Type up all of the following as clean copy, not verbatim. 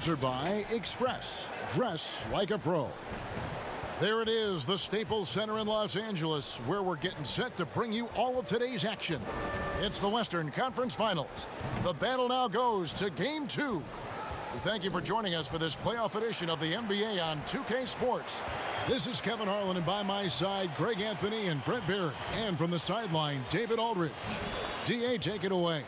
Sponsored by Express. Dress like a pro. There it is, the Staples Center in Los Angeles, where we're getting set to bring you all of today's action. It's the Western Conference Finals. The battle now goes to Game 2. We thank you for joining us for this playoff edition of the NBA on 2K Sports. This is Kevin Harlan, and by my side, Greg Anthony and Brent Barrett. And from the sideline, David Aldridge. DA, take it away.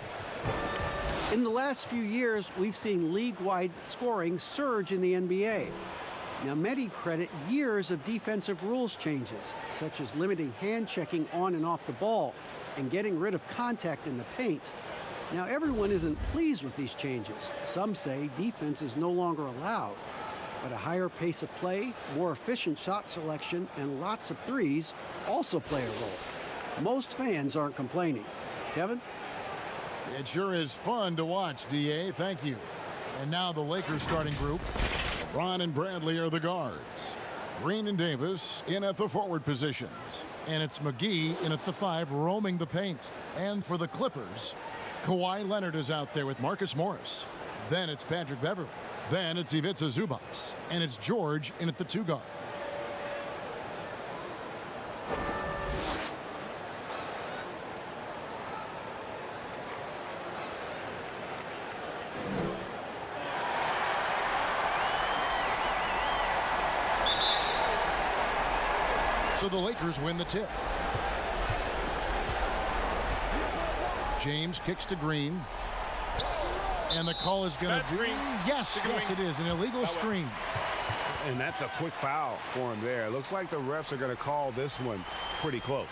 In the last few years, we've seen league-wide scoring surge in the NBA. Now, many credit years of defensive rules changes, such as limiting hand-checking on and off the ball and getting rid of contact in the paint. Now, everyone isn't pleased with these changes. Some say defense is no longer allowed, but a higher pace of play, more efficient shot selection, and lots of threes also play a role. Most fans aren't complaining. Kevin? It sure is fun to watch, DA. Thank you. And now the Lakers starting group. Ron and Bradley are the guards. Green and Davis in at the forward positions. And it's McGee in at the 5 roaming the paint. And for the Clippers, Kawhi Leonard is out there with Marcus Morris. Then it's Patrick Beverley. Then it's Ivica Zubac. And it's George in at the 2 guard. So the Lakers win the tip. James kicks to Green. And the call is going to be... Yes, it is. An illegal screen. And that's a quick foul for him there. It looks like the refs are going to call this one pretty close.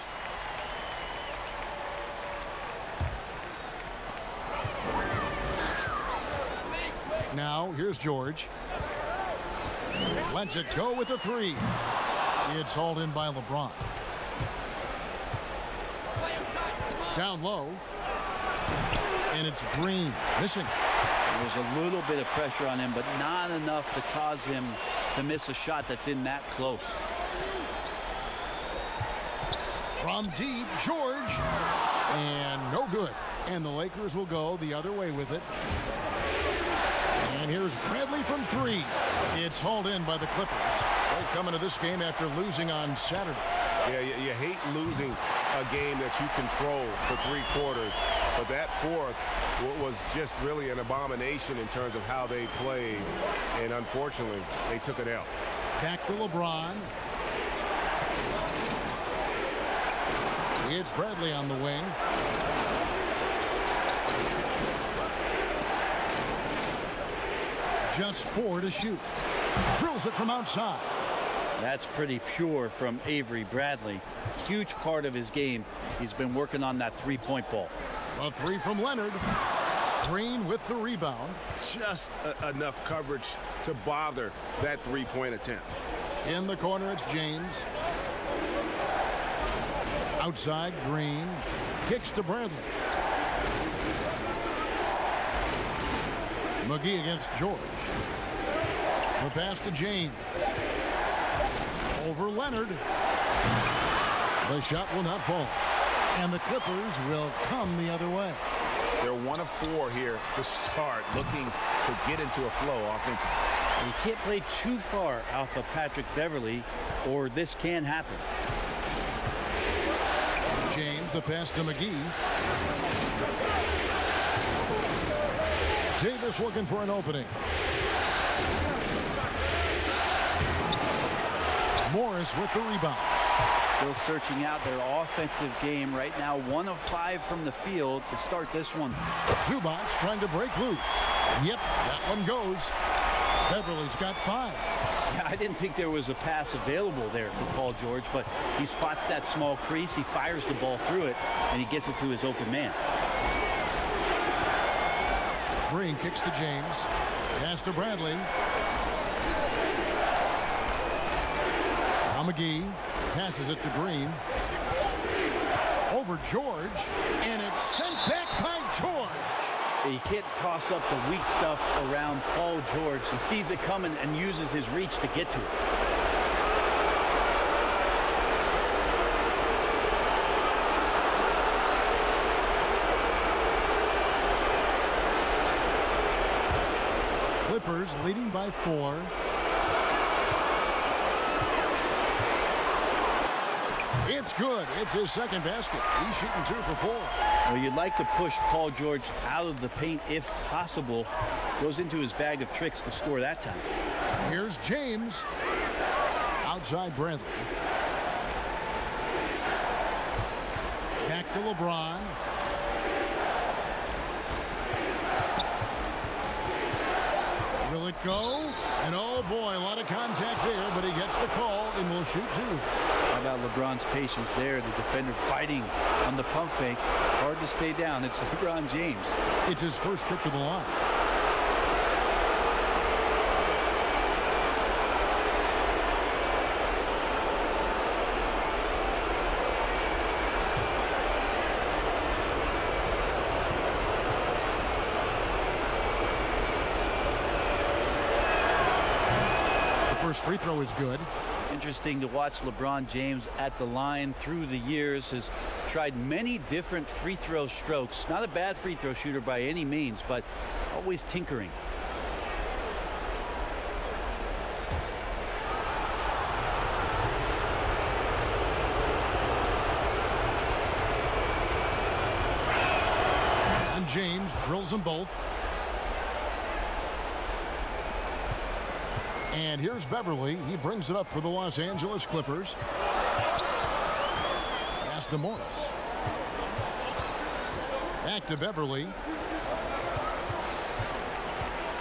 Now, here's George. Lets it go with a 3. It's hauled in by LeBron. Down low. And it's Green. Missing. There's a little bit of pressure on him, but not enough to cause him to miss a shot that's in that close. From deep, George. And no good. And the Lakers will go the other way with it. And here's Bradley from 3. It's hauled in by the Clippers. They're coming to this game after losing on Saturday. Yeah, you hate losing a game that you control for 3 quarters. But that fourth was just really an abomination in terms of how they played. And unfortunately, they took an L. Back to LeBron. It's Bradley on the wing. Just 4 to shoot. Drills it from outside. That's pretty pure from Avery Bradley. Huge part of his game. He's been working on that 3-point ball. A 3 from Leonard. Green with the rebound. Just enough coverage to bother that 3-point attempt. In the corner, it's James. Outside, Green. Kicks to Bradley. McGee against George. The pass to James. Over Leonard. The shot will not fall. And the Clippers will come the other way. They're 1 of 4 here to start, looking to get into a flow offensively. You can't play too far off of Patrick Beverley, or this can happen. James, the pass to McGee. Davis looking for an opening. Morris with the rebound. Still searching out their offensive game right now. 1 of 5 from the field to start this one. Zubac trying to break loose. Yep, that one goes. Beverly's got 5. Yeah, I didn't think there was a pass available there for Paul George, but he spots that small crease, he fires the ball through it, and he gets it to his open man. Green kicks to James. Pass to Bradley. Now McGee passes it to Green. Over George, and it's sent back by George. You can't toss up the weak stuff around Paul George. He sees it coming and uses his reach to get to it. Clippers Clippers leading by 4. It's good. It's his second basket. He's shooting 2 for 4. Well, you'd like to push Paul George out of the paint if possible. Goes into his bag of tricks to score that time. Here's James. Outside Bradley. Back to LeBron. Will it go? And oh boy, a lot of contact there, but he gets the call and will shoot 2. How about LeBron's patience there? The defender biting on the pump fake. Hard to stay down. It's LeBron James. It's his first trip to the line. First free throw is good. Interesting to watch LeBron James at the line through the years. Has tried many different free throw strokes. Not a bad free throw shooter by any means, but always tinkering. And James drills them both. And here's Beverly. He brings it up for the Los Angeles Clippers. Pass to Morris. Back to Beverly.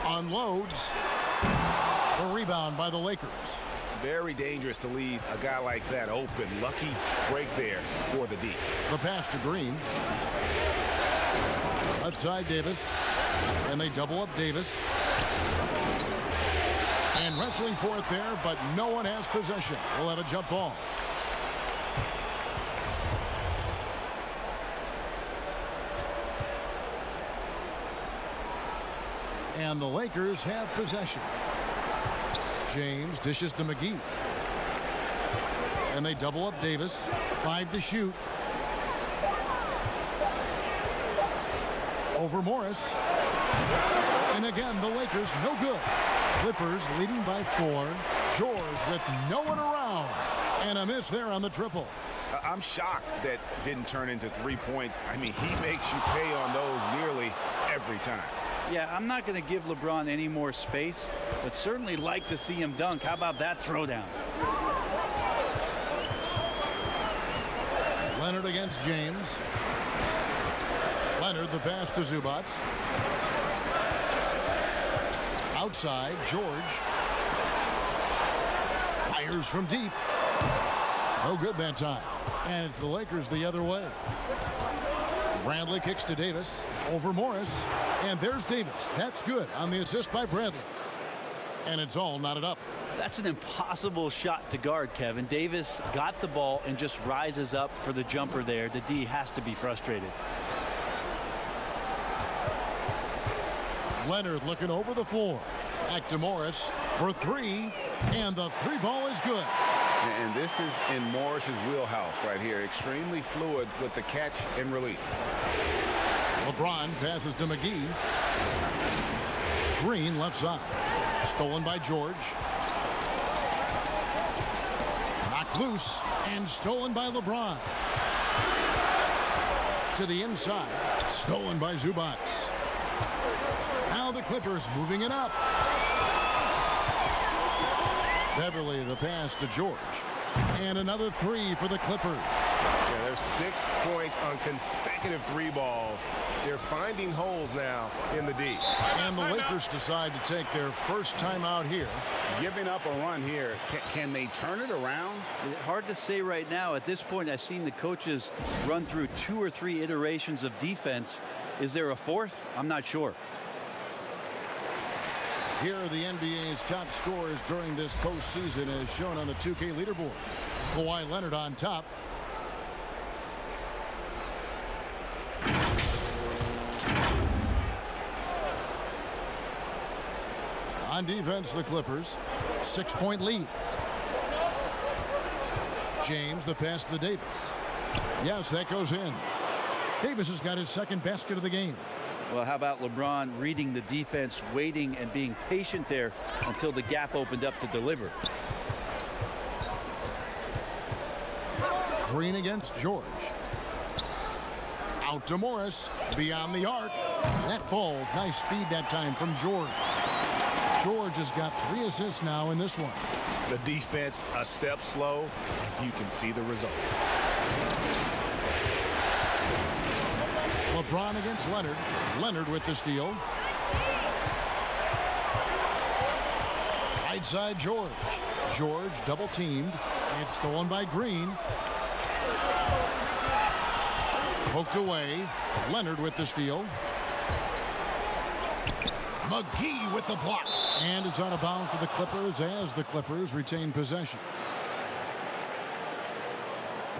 Unloads. A rebound by the Lakers. Very dangerous to leave a guy like that open. Lucky break there for the D. The pass to Green. Left side Davis. And they double up Davis. And wrestling for it there, but no one has possession. We'll have a jump ball. And the Lakers have possession. James dishes to McGee. And they double up Davis. 5 to shoot. Over Morris. And again, the Lakers no good. Clippers leading by 4. George with no one around. And a miss there on the triple. I'm shocked that didn't turn into 3 points. I mean, he makes you pay on those nearly every time. Yeah, I'm not going to give LeBron any more space, but certainly like to see him dunk. How about that throwdown? Leonard against James. Leonard the pass to Zubac. Outside, George. Fires from deep. No good that time. And it's the Lakers the other way. Bradley kicks to Davis. Over Morris. And there's Davis. That's good on the assist by Bradley. And it's all knotted up. That's an impossible shot to guard, Kevin. Davis got the ball and just rises up for the jumper there. The D has to be frustrated. Leonard looking over the floor. Back to Morris for 3. And the 3 ball is good. And this is in Morris's wheelhouse right here. Extremely fluid with the catch and release. LeBron passes to McGee. Green left side. Stolen by George. Knocked loose and stolen by LeBron. To the inside. Stolen by Zubac. Now the Clippers moving it up. Beverly the pass to George. And another 3 for the Clippers. Yeah, there's 6 points on consecutive 3 balls. They're finding holes now in the D. And the Lakers decide to take their first timeout here. Giving up a run here. Can they turn it around? Hard to say right now. At this point, I've seen the coaches run through 2 or 3 iterations of defense. Is there a 4th? I'm not sure. Here are the NBA's top scorers during this postseason as shown on the 2K leaderboard. Kawhi Leonard on top. On defense, the Clippers. 6-point lead. James, the pass to Davis. Yes, that goes in. Davis has got his second basket of the game. Well, how about LeBron reading the defense, waiting and being patient there until the gap opened up to deliver. Green against George. Out to Morris. Beyond the arc. That falls. Nice feed that time from George. George has got 3 assists now in this one. The defense a step slow, and you can see the result. LeBron against Leonard. Leonard with the steal. Right side George. George double teamed. It's stolen by Green. Poked away. Leonard with the steal. McGee with the block. And is out of bounds to the Clippers as the Clippers retain possession.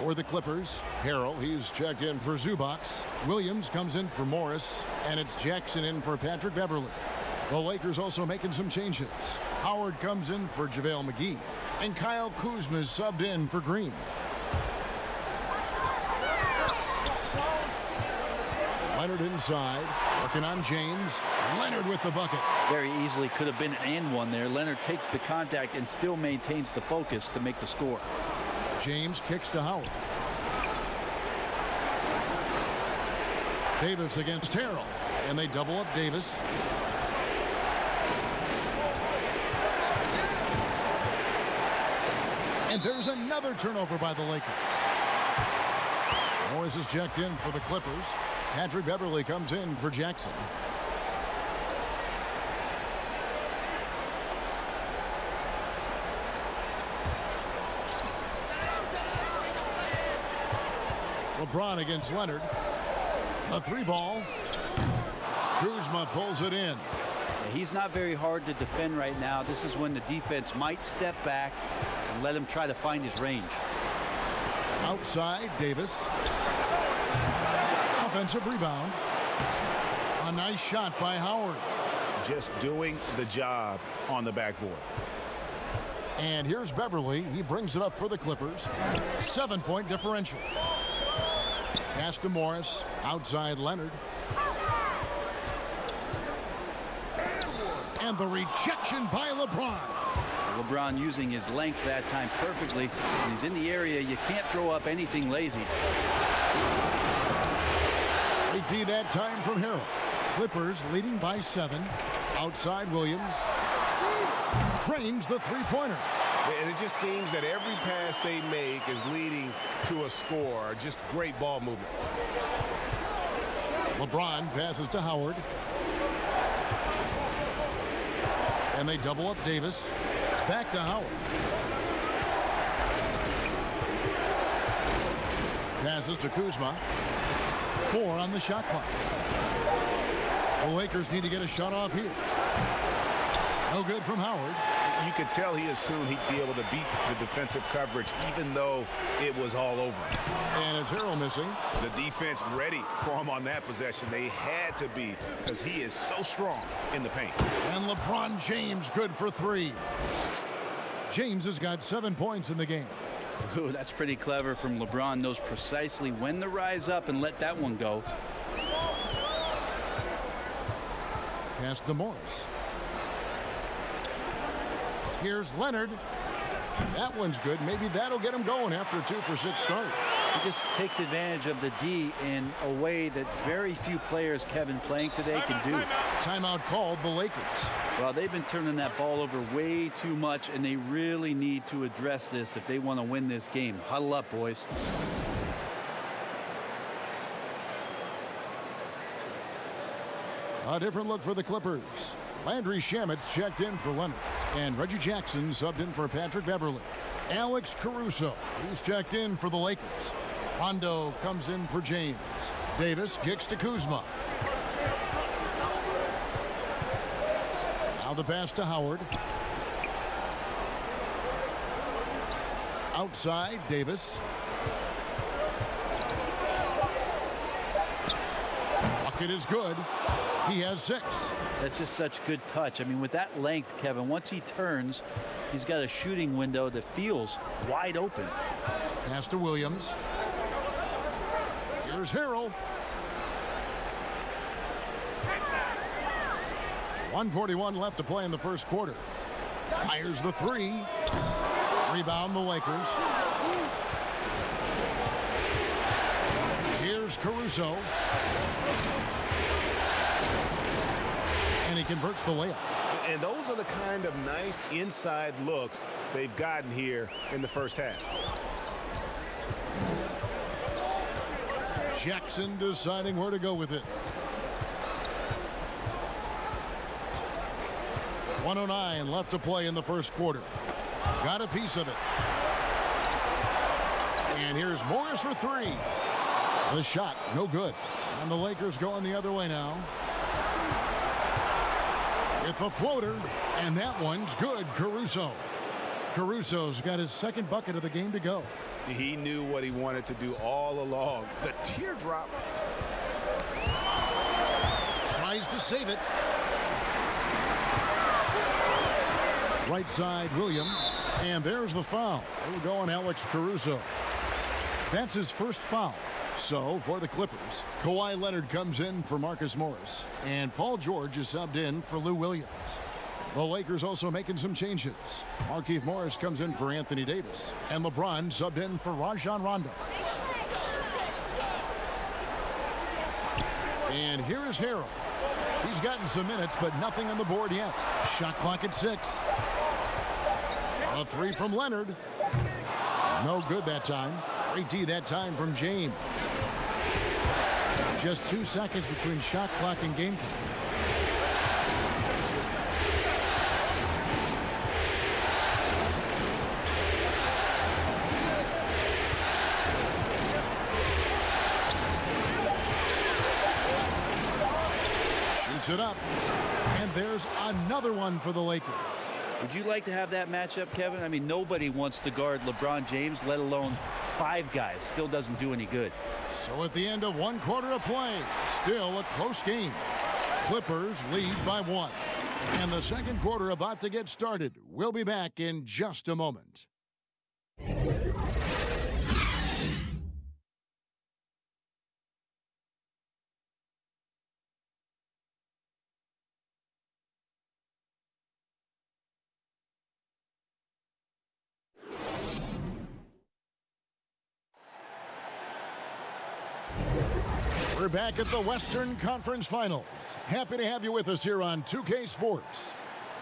For the Clippers, Harrell, he's checked in for Zubac. Williams comes in for Morris, and it's Jackson in for Patrick Beverley. The Lakers also making some changes. Howard comes in for JaVale McGee, and Kyle Kuzma is subbed in for Green. Leonard inside, working on James. Leonard with the bucket. Very easily could have been an and one there. Leonard takes the contact and still maintains the focus to make the score. James kicks to Howard. Davis against Harrell, and they double up Davis. And there's another turnover by the Lakers. Morris is checked in for the Clippers. Patrick Beverley comes in for Jackson. LeBron against Leonard. A 3-ball. Kuzma pulls it in. He's not very hard to defend right now. This is when the defense might step back and let him try to find his range. Outside, Davis. Offensive rebound. A nice shot by Howard. Just doing the job on the backboard. And here's Beverley. He brings it up for the Clippers. 7-point differential. Pass to Morris. Outside Leonard. And the rejection by LeBron. LeBron using his length that time perfectly. When he's in the area, you can't throw up anything lazy. They D that time from Harrell. Clippers leading by 7. Outside Williams. Trains the 3-pointer. And it just seems that every pass they make is leading to a score. Just great ball movement. LeBron passes to Howard. And they double up Davis. Back to Howard. Passes to Kuzma. 4 on the shot clock. The Lakers need to get a shot off here. No good from Howard. You could tell he assumed he'd be able to beat the defensive coverage even though it was all over. And it's Harrell missing. The defense ready for him on that possession. They had to be because he is so strong in the paint. And LeBron James good for 3. James has got 7 points in the game. Ooh, that's pretty clever from LeBron. Knows precisely when to rise up and let that one go. Pass to Morris. Here's Leonard. That one's good. Maybe that'll get him going after a 2-for-6 start. He just takes advantage of the D in a way that very few players, Kevin, playing today can do. Timeout called the Lakers. Well, they've been turning that ball over way too much, and they really need to address this if they want to win this game. Huddle up, boys. A different look for the Clippers. Landry Shamet's checked in for Leonard. And Reggie Jackson subbed in for Patrick Beverley. Alex Caruso, he's checked in for the Lakers. Rondo comes in for James. Davis kicks to Kuzma. Now the pass to Howard. Outside, Davis. Bucket is good. He has 6. That's just such good touch. I mean, with that length, Kevin, once he turns, he's got a shooting window that feels wide open. Pass to Williams. Here's Harrell. 1:41 left to play in the first quarter. Fires the three. Rebound the Lakers. Here's Caruso. And he converts the layup. And those are the kind of nice inside looks they've gotten here in the first half. Jackson deciding where to go with it. 1:09 left to play in the first quarter. Got a piece of it. And here's Morris for three. The shot, no good. And the Lakers going the other way now. It's a floater, and that one's good. Caruso. Caruso's got his second bucket of the game to go. He knew what he wanted to do all along. The teardrop. Tries to save it. Right side, Williams. And there's the foul. We're going Alex Caruso. That's his first foul. So, for the Clippers, Kawhi Leonard comes in for Marcus Morris. And Paul George is subbed in for Lou Williams. The Lakers also making some changes. Markieff Morris comes in for Anthony Davis. And LeBron subbed in for Rajon Rondo. And here is Harrell. He's gotten some minutes, but nothing on the board yet. Shot clock at 6. A three from Leonard. No good that time. Great D that time from James. Just 2 seconds between shot clock and game clock. Shoots it up. And there's another one for the Lakers. Would you like to have that matchup, Kevin? I mean, nobody wants to guard LeBron James, let alone 5 guys. Still doesn't do any good. So at the end of 1 quarter of play, still a close game. Clippers lead by 1. And the second quarter about to get started. We'll be back in just a moment. We're back at the Western Conference Finals. Happy to have you with us here on 2K Sports.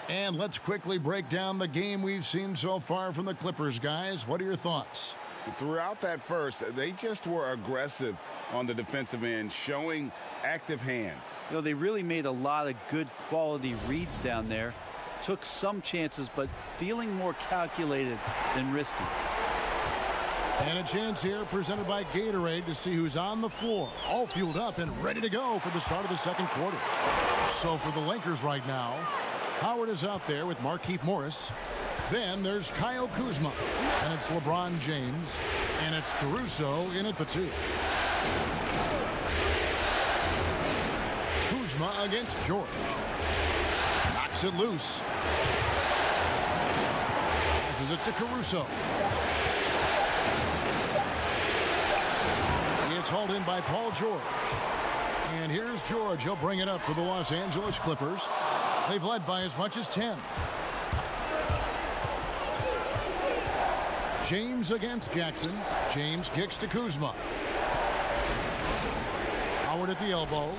And let's quickly break down the game we've seen so far from the Clippers, guys. What are your thoughts? Throughout that first, they just were aggressive on the defensive end, showing active hands. You know, they really made a lot of good quality reads down there. Took some chances, but feeling more calculated than risky. And a chance here presented by Gatorade to see who's on the floor. All fueled up and ready to go for the start of the second quarter. So for the Lakers right now, Howard is out there with Markieff Morris. Then there's Kyle Kuzma. And it's LeBron James. And it's Caruso in at the 2. Kuzma against George. Knocks it loose. Passes it to Caruso. It's hauled in by Paul George. And here's George. He'll bring it up for the Los Angeles Clippers. They've led by as much as 10. James against Jackson. James kicks to Kuzma. Howard at the elbow.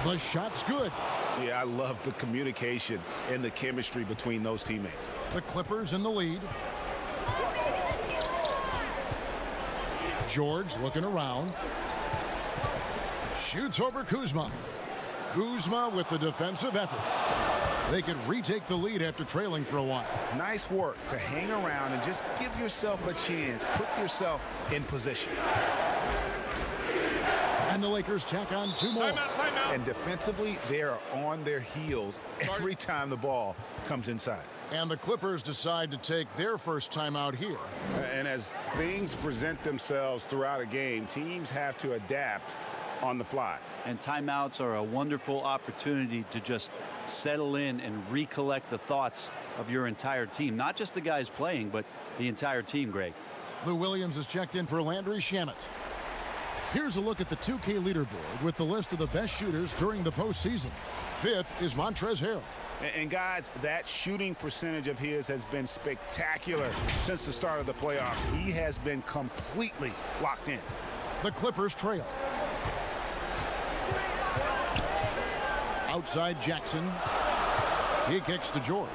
The shot's good. Yeah, I love the communication and the chemistry between those teammates. The Clippers in the lead. George looking around. Shoots over Kuzma. Kuzma with the defensive effort. They could retake the lead after trailing for a while. Nice work to hang around and just give yourself a chance. Put yourself in position. And the Lakers tack on 2 more. Timeout. And defensively, they are on their heels every time the ball comes inside. And the Clippers decide to take their first timeout here. And as things present themselves throughout a game, teams have to adapt on the fly. And timeouts are a wonderful opportunity to just settle in and recollect the thoughts of your entire team. Not just the guys playing, but the entire team, Greg. Lou Williams is checked in for Landry Shamet. Here's a look at the 2K leaderboard with the list of the best shooters during the postseason. 5th is Montrezl Harrell. And guys, that shooting percentage of his has been spectacular since the start of the playoffs. He has been completely locked in. The Clippers trail. Outside Jackson. He kicks to George.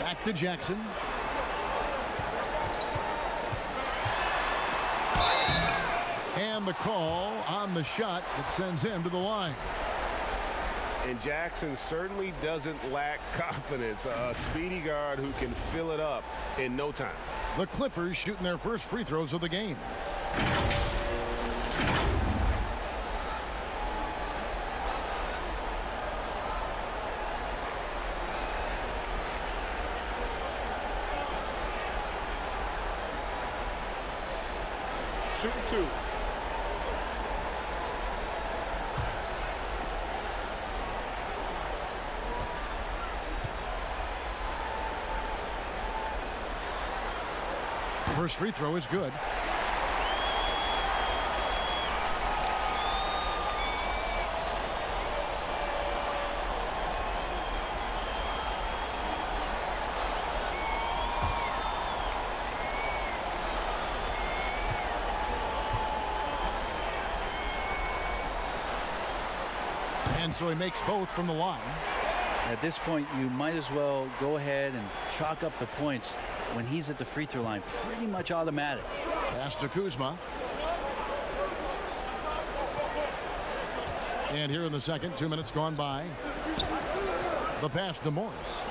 Back to Jackson. And the call on the shot that sends him to the line. And Jackson certainly doesn't lack confidence. A speedy guard who can fill it up in no time. The Clippers shooting their first free throws of the game. Shooting 2. First free throw is good. And so he makes both from the line. At this point, you might as well go ahead and chalk up the points when he's at the free throw line. Pretty much automatic. Pass to Kuzma. And here in the second, 2 minutes gone by. The pass to Morris.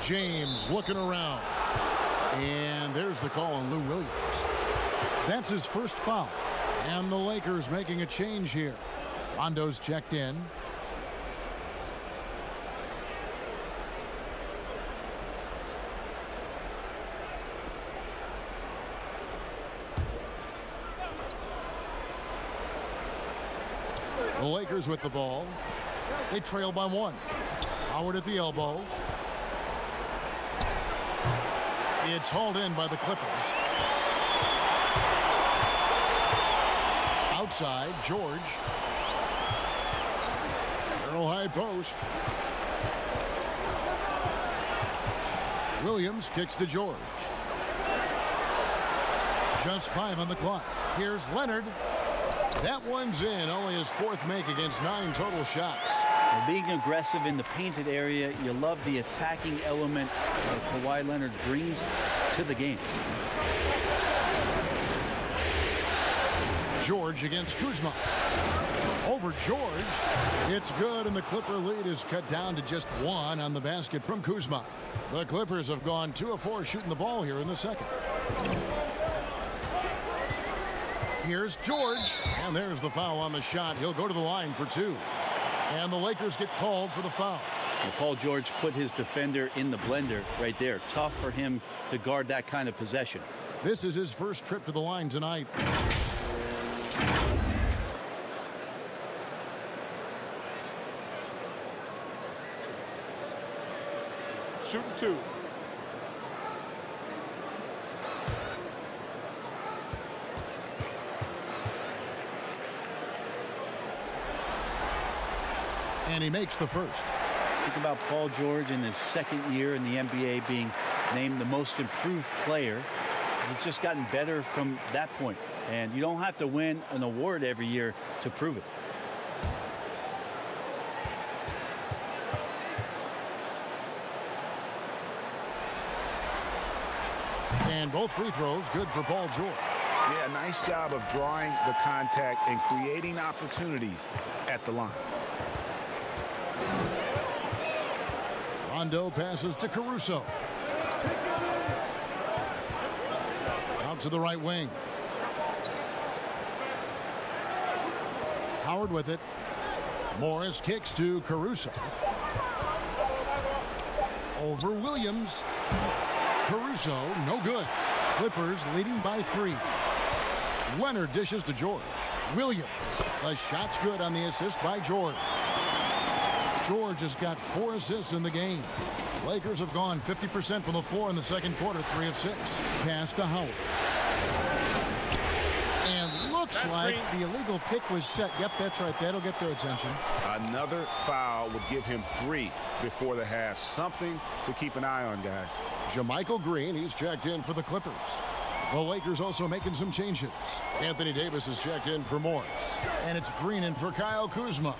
James looking around. And there's the call on Lou Williams. That's his first foul. And the Lakers making a change here. Rondo's checked in. The Lakers with the ball. They trail by 1. Howard at the elbow. It's hauled in by the Clippers. Outside, George. Narrow high post. Williams kicks to George. Just 5 on the clock. Here's Leonard. That one's in. Only his 4th make against 9 total shots. And being aggressive in the painted area, you love the attacking element that Kawhi Leonard brings to the game. George against Kuzma. Over George. It's good, and the Clipper lead is cut down to just 1 on the basket from Kuzma. The Clippers have gone 2 of 4 shooting the ball here in the second. Here's George, and there's the foul on the shot. He'll go to the line for 2. And the Lakers get called for the foul. And Paul George put his defender in the blender right there. Tough for him to guard that kind of possession. This is his first trip to the line tonight. Shooting 2. And he makes the first. Think about Paul George in his second year in the NBA being named the most improved player. He's just gotten better from that point. And you don't have to win an award every year to prove it. And both free throws good for Paul George. Yeah, nice job of drawing the contact and creating opportunities at the line. Rondo passes to Caruso. Out to the right wing. Howard with it. Morris kicks to Caruso. Over Williams. Caruso, no good. Clippers leading by 3. Leonard dishes to George. Williams. The shot's good on the assist by George. George has got 4 assists in the game. Lakers have gone 50% from the floor in the second quarter, 3 of 6. Pass to Howard. And looks like the illegal pick was set. Yep, that's right. That'll get their attention. Another foul would give him 3 before the half. Something to keep an eye on, guys. Jermichael Green, he's checked in for the Clippers. The Lakers also making some changes. Anthony Davis is checked in for Morris. And it's Green in for Kyle Kuzma.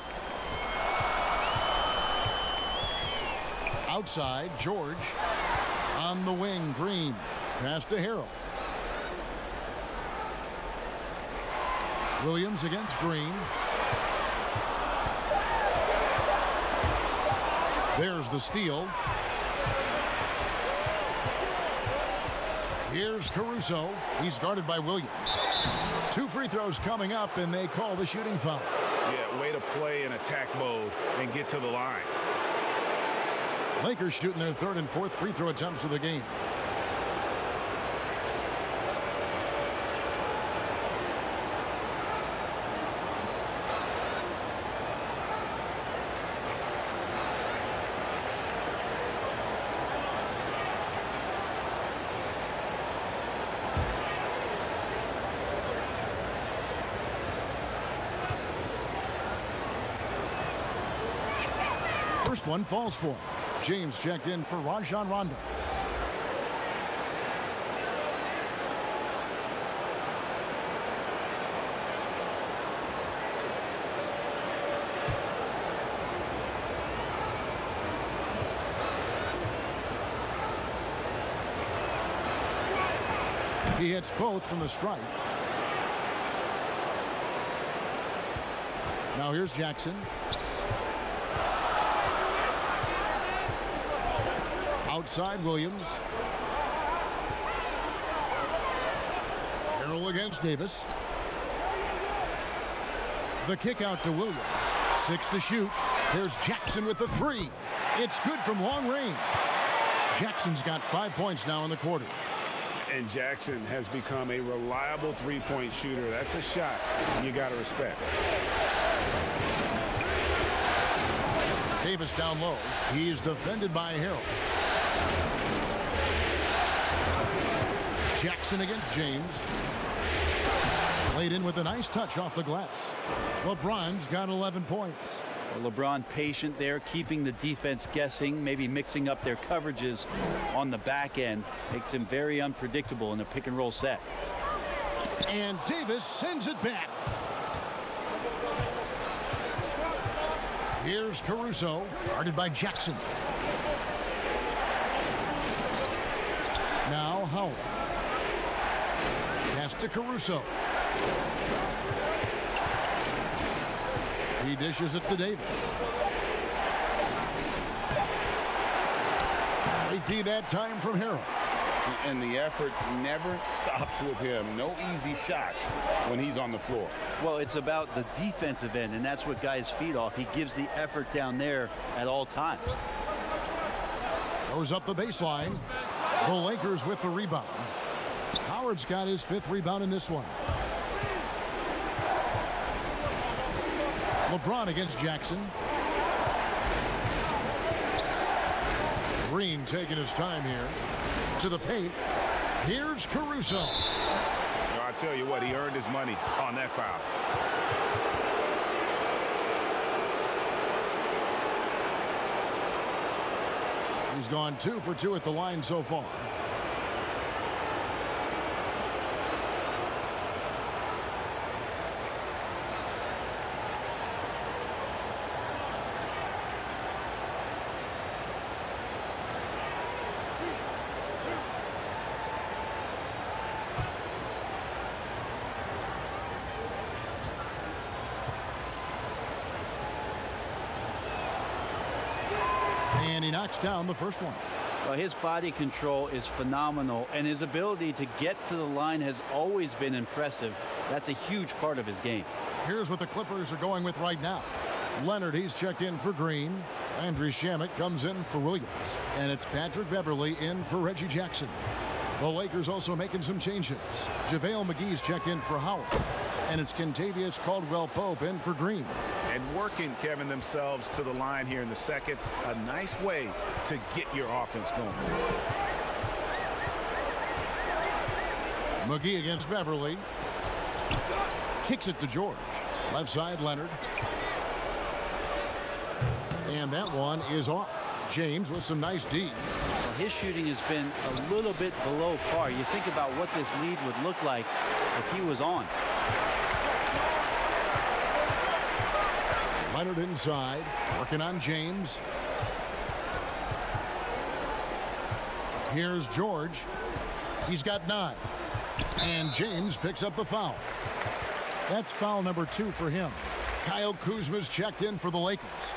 Outside, George. On the wing, Green. Pass to Harrell. Williams against Green. There's the steal. Here's Caruso. He's guarded by Williams. 2 free throws coming up, and they call the shooting foul. Yeah, way to play in attack mode and get to the line. Lakers shooting their 3rd and 4th free throw attempts of the game. First one falls for him. James checked in for Rajon Rondo. He hits both from the stripe. Now here's Jackson. Outside Williams. Harrell against Davis. The kick out to Williams. 6 to shoot. There's Jackson with the 3. It's good from long range. Jackson's got 5 points now in the quarter. And Jackson has become a reliable 3-point shooter. That's a shot you got to respect. Davis down low. He's defended by Harrell. Jackson against James. Played in with a nice touch off the glass. LeBron's got 11 points. Well, LeBron patient there, keeping the defense guessing, maybe mixing up their coverages on the back end. Makes him very unpredictable in a pick and roll set. And Davis sends it back. Here's Caruso, guarded by Jackson. Now Howard. Pass to Caruso. He dishes it to Davis. Great D that time from Harrell. And the effort never stops with him. No easy shots when he's on the floor. Well, it's about the defensive end, and that's what guys feed off. He gives the effort down there at all times. Goes up the baseline. The Lakers with the rebound. Howard's got his 5th rebound in this one. LeBron against Jackson. Green taking his time here. To the paint. Here's Caruso. I tell you what, he earned his money on that foul. He's gone 2 for 2 at the line so far. And he knocks down the first one. Well, his body control is phenomenal, and his ability to get to the line has always been impressive. That's a huge part of his game. Here's what the Clippers are going with right now. Leonard, he's checked in for Green. Andrew Shamet comes in for Williams. And it's Patrick Beverly in for Reggie Jackson. The Lakers also making some changes. JaVale McGee's checked in for Howard. And it's Kentavious Caldwell-Pope in for Green. And working, Kevin, themselves to the line here in the second. A nice way to get your offense going. McGee against Beverly. Kicks it to George. Left side, Leonard. And that one is off. James with some nice D. Well, his shooting has been a little bit below par. You think about what this lead would look like if he was on. Leonard inside, working on James. Here's George. He's got 9. And James picks up the foul. That's foul number 2 for him. Kyle Kuzma's checked in for the Lakers.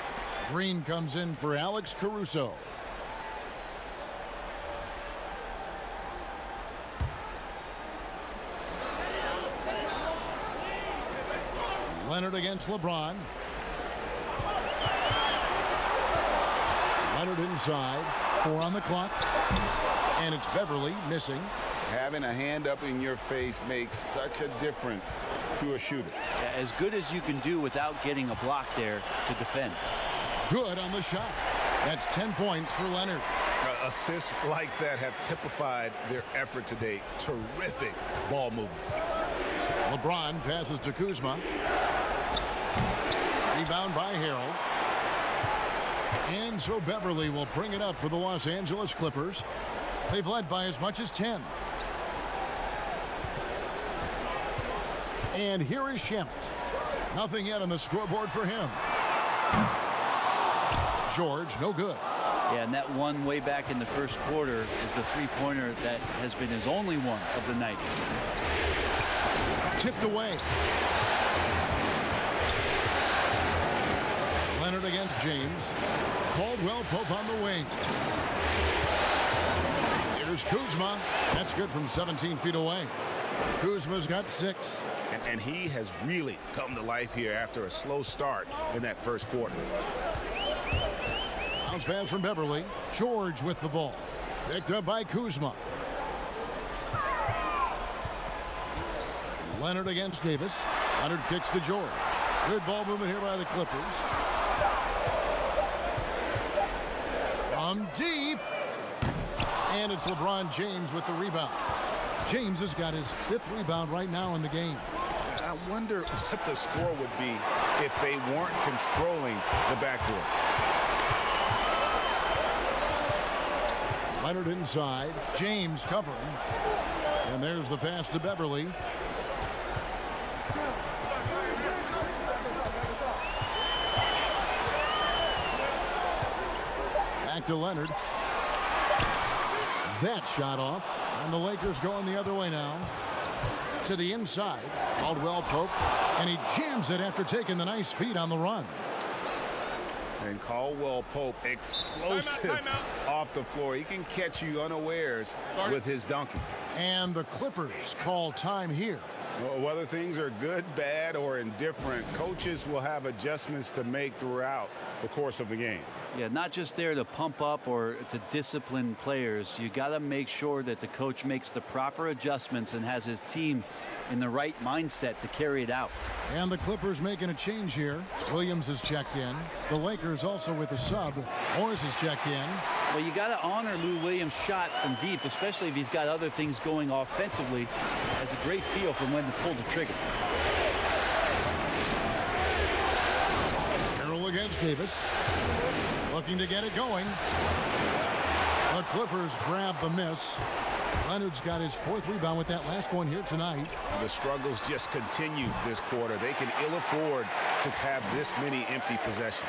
Green comes in for Alex Caruso. Leonard against LeBron. Leonard inside. 4 on the clock. And it's Beverly missing. Having a hand up in your face makes such a difference to a shooter. As good as you can do without getting a block there to defend. Good on the shot. That's 10 points for Leonard. Assists like that have typified their effort today. Terrific ball movement. LeBron passes to Kuzma. Rebound by Harold. And so Beverly will bring it up for the Los Angeles Clippers. They've led by as much as 10. And here is Shamet. Nothing yet on the scoreboard for him. George, no good. Yeah, and that one way back in the first quarter is the three-pointer that has been his only one of the night. Tipped away. Leonard against James. Caldwell Pope on the wing. Here's Kuzma. That's good from 17 feet away. Kuzma's got 6. And he has really come to life here after a slow start in that first quarter. Bounce pass from Beverly. George with the ball. Picked up by Kuzma. Leonard against Davis. Leonard kicks to George. Good ball movement here by the Clippers. From deep. And it's LeBron James with the rebound. James has got his 5th rebound right now in the game. I wonder what the score would be if they weren't controlling the backcourt. Leonard inside. James covering. And there's the pass to Beverly. Back to Leonard. That shot off. And the Lakers going the other way now. To the inside. Caldwell Pope. And he jams it after taking the nice feed on the run. And Caldwell Pope, explosive off the floor. He can catch you unawares with his dunking. And the Clippers call time here. Well, whether things are good, bad, or indifferent, coaches will have adjustments to make throughout the course of the game. Yeah, not just there to pump up or to discipline players. You got to make sure that the coach makes the proper adjustments and has his team in the right mindset to carry it out. And the Clippers making a change here. Williams is checked in. The Lakers also with a sub. Morris is checked in. Well, you got to honor Lou Williams' shot from deep, especially if he's got other things going offensively. Has a great feel for when to pull the trigger. Carroll against Davis. Looking to get it going. The Clippers grab the miss. Leonard's got his 4th rebound with that last one here tonight. The struggles just continue this quarter. They can ill afford to have this many empty possessions.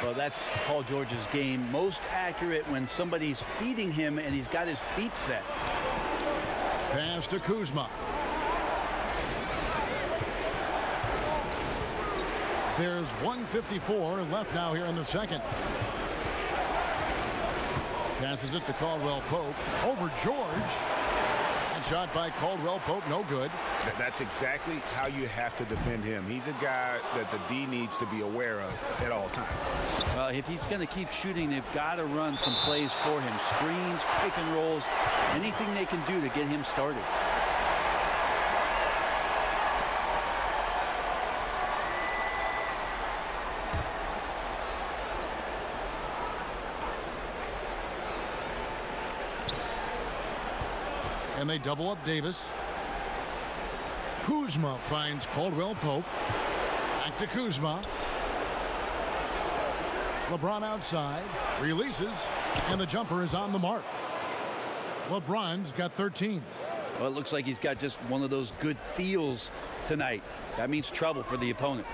Well, that's Paul George's game. Most accurate when somebody's feeding him and he's got his feet set. Pass to Kuzma. There's 1:54 left now here in the second. Passes it to Caldwell Pope. Over George. And shot by Caldwell Pope, no good. That's exactly how you have to defend him. He's a guy that the D needs to be aware of at all times. Well, if he's going to keep shooting, they've got to run some plays for him. Screens, pick and rolls, anything they can do to get him started. And they double up Davis. Kuzma finds Caldwell Pope. Back to Kuzma. LeBron outside, releases, and the jumper is on the mark. LeBron's got 13. Well, it looks like he's got just one of those good feels tonight. That means trouble for the opponent.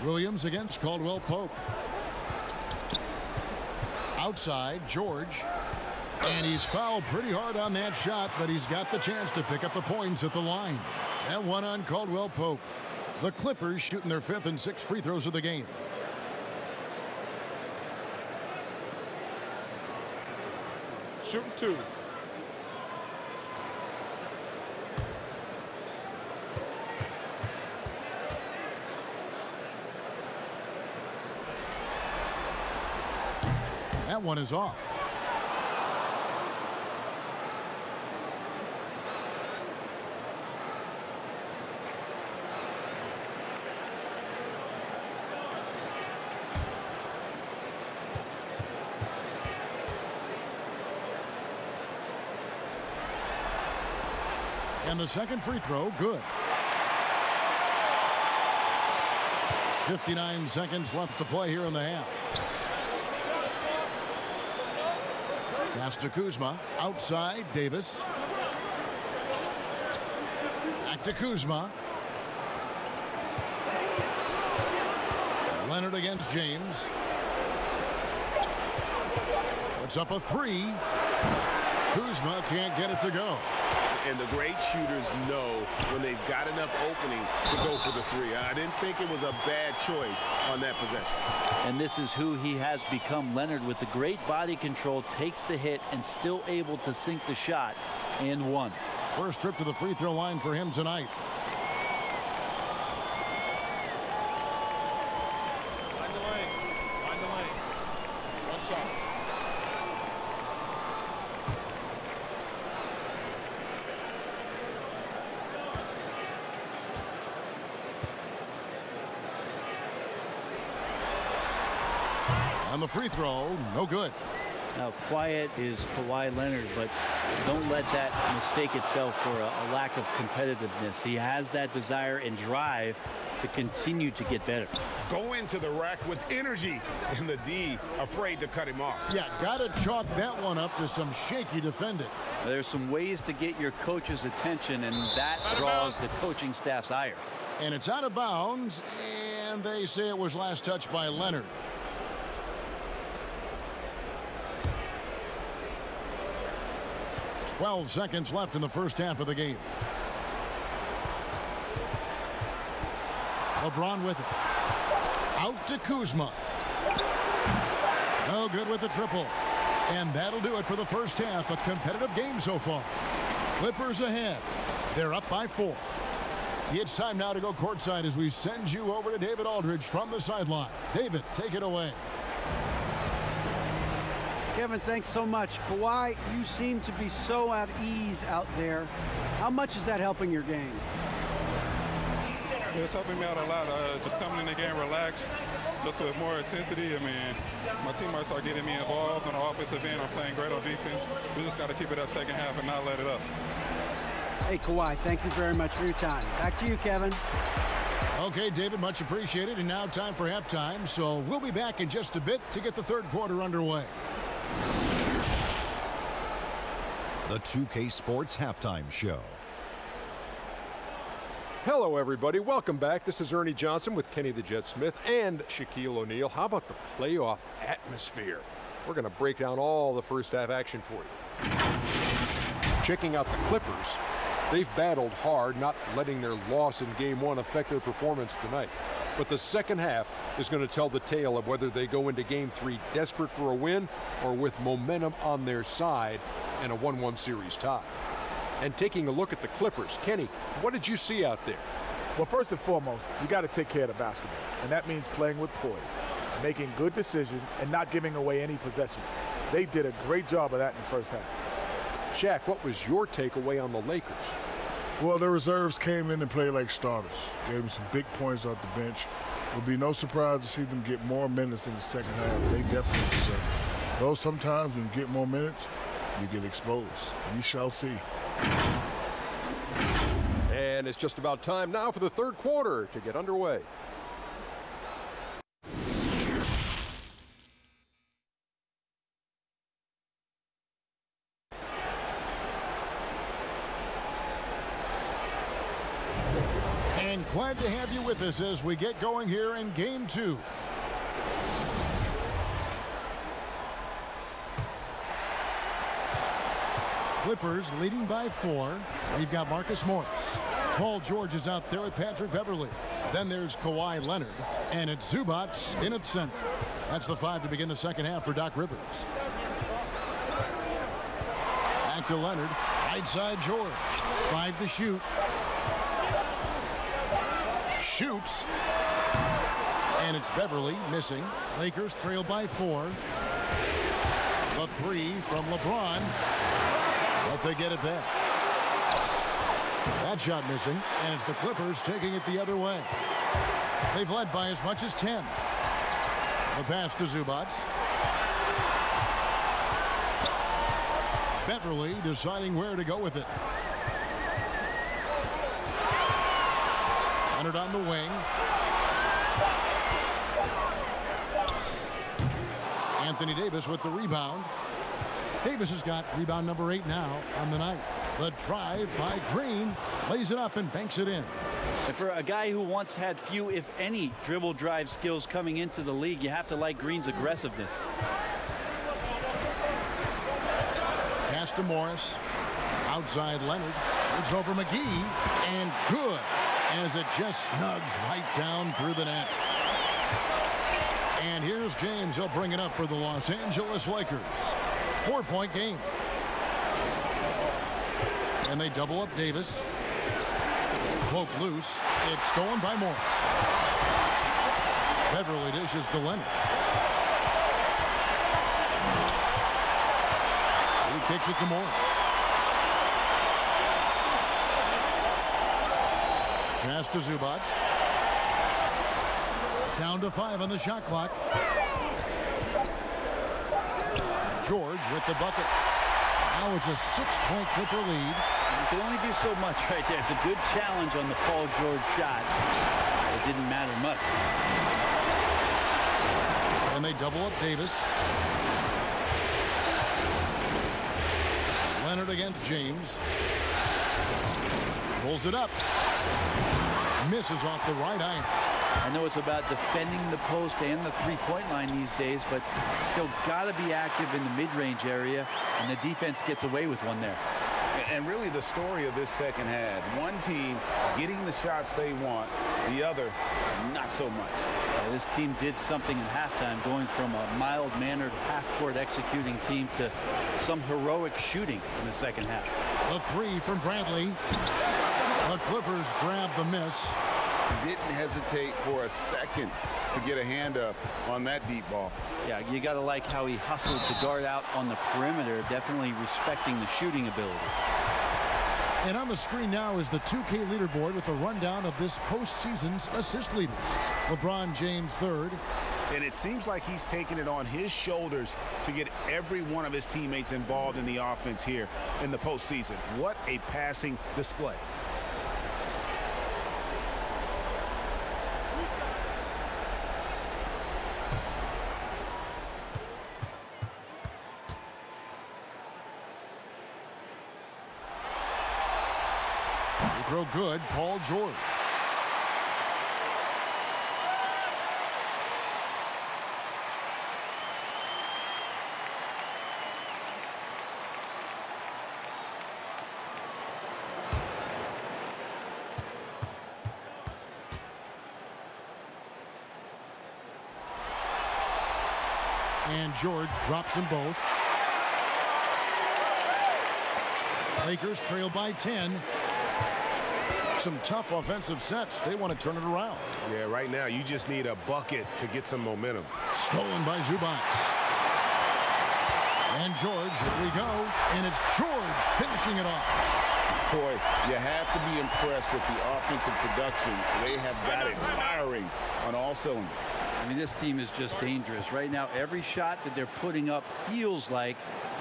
Williams against Caldwell Pope. Outside, George. And he's fouled pretty hard on that shot, but he's got the chance to pick up the points at the line. And one on Caldwell Pope. The Clippers shooting their 5th and 6th free throws of the game. Shooting 2. That one is off. And the second free throw, good. 59 seconds left to play here in the half. Pass to Kuzma. Outside, Davis. Back to Kuzma. Leonard against James. Puts up a 3. Kuzma can't get it to go. And the great shooters know when they've got enough opening to go for the 3. I didn't think it was a bad choice on that possession. And this is who he has become. Leonard, with the great body control, takes the hit and still able to sink the shot and one. First trip to the free throw line for him tonight. Find the lane. Find the lane. One shot. On the free throw, no good. Now, quiet is Kawhi Leonard, but don't let that mistake itself for a lack of competitiveness. He has that desire and drive to continue to get better. Go into the rack with energy, and the D afraid to cut him off. Yeah, got to chalk that one up to some shaky defending. There's some ways to get your coach's attention, and that draws the coaching staff's ire. And it's out of bounds, and they say it was last touched by Leonard. "12 seconds left in the first half of the game. LeBron with it. Out to Kuzma. No good with the triple. And that'll do it for the first half. A competitive game so far. Clippers ahead. They're up by 4. It's time now to go courtside as we send you over to David Aldridge from the sideline. David, take it away. Kevin, thanks so much. Kawhi, you seem to be so at ease out there. How much is that helping your game? It's helping me out a lot. Just coming in the game relaxed, just with more intensity. I mean, my teammates are getting me involved on the offensive end. I'm playing great on defense. We just got to keep it up second half and not let it up. Hey, Kawhi, thank you very much for your time. Back to you, Kevin. Okay, David, much appreciated. And now time for halftime. So we'll be back in just a bit to get the third quarter underway. The 2K Sports Halftime Show. Hello, everybody. Welcome back. This is Ernie Johnson with Kenny the Jet Smith and Shaquille O'Neal. How about the playoff atmosphere? We're going to break down all the first half action for you. Checking out the Clippers. They've battled hard, not letting their loss in Game 1 affect their performance tonight. But the second half is going to tell the tale of whether they go into Game 3 desperate for a win or with momentum on their side and a 1-1 series tie. And taking a look at the Clippers, Kenny, what did you see out there? Well, first and foremost, you got to take care of the basketball, and that means playing with poise, making good decisions, and not giving away any possession. They did a great job of that in the first half. Shaq, what was your takeaway on the Lakers? Well, the reserves came in and played like starters. Gave them some big points off the bench. It would be no surprise to see them get more minutes in the second half. They definitely deserve it. Though sometimes when you get more minutes, you get exposed. We shall see. And it's just about time now for the third quarter to get underway. And glad to have you with us as we get going here in Game 2. Clippers leading by 4. We've got Marcus Morris. Paul George is out there with Patrick Beverley. Then there's Kawhi Leonard. And it's Zubac in at center. That's the 5 to begin the second half for Doc Rivers. Back to Leonard. Right side George. 5 to shoot. Shoots. And it's Beverley missing. Lakers trail by 4. The 3 from LeBron. But they get it back. That shot missing, and it's the Clippers taking it the other way. They've led by as much as 10. The pass to Zubac. Beverley deciding where to go with it. Leonard on the wing. Anthony Davis with the rebound. Davis has got rebound number 8 now on the night. The drive by Green, lays it up and banks it in. And for a guy who once had few, if any, dribble drive skills coming into the league, you have to like Green's aggressiveness. Pass to Morris. Outside Leonard. Shoots over McGee. And good, as it just snugs right down through the net. And here's James. He'll bring it up for the Los Angeles Lakers. 4-point game. And they double up Davis. Poke loose. It's stolen by Morris. Beverley dishes to Leonard. He kicks it to Morris. Pass to Zubac. Down to 5 on the shot clock. George with the bucket. Now it's a 6-point Clipper lead. You can only do so much right there. It's a good challenge on the Paul George shot. It didn't matter much. And they double up Davis. Leonard against James. Pulls it up. Misses off the right iron. I know it's about defending the post and the three-point line these days, but still got to be active in the mid-range area, and the defense gets away with one there. And really the story of this second half, one team getting the shots they want, the other not so much. This team did something in halftime, going from a mild-mannered half-court executing team to some heroic shooting in the second half. The 3 from Bradley. The Clippers grab the miss. Didn't hesitate for a second to get a hand up on that deep ball. Yeah, you got to like how he hustled to guard out on the perimeter, definitely respecting the shooting ability. And on the screen now is the 2K leaderboard with a rundown of this postseason's assist leaders. LeBron James 3rd. And it seems like he's taking it on his shoulders to get every one of his teammates involved in the offense here in the postseason. What a passing display. Throw good, Paul George. And George drops them both. Lakers trail by 10. Some tough offensive sets. They want to turn it around. Yeah, right now you just need a bucket to get some momentum. Stolen by Zubac. And George, here we go. And it's George finishing it off. Boy, you have to be impressed with the offensive production. They have got it firing on all cylinders. I mean, this team is just dangerous. Right now, every shot that they're putting up feels like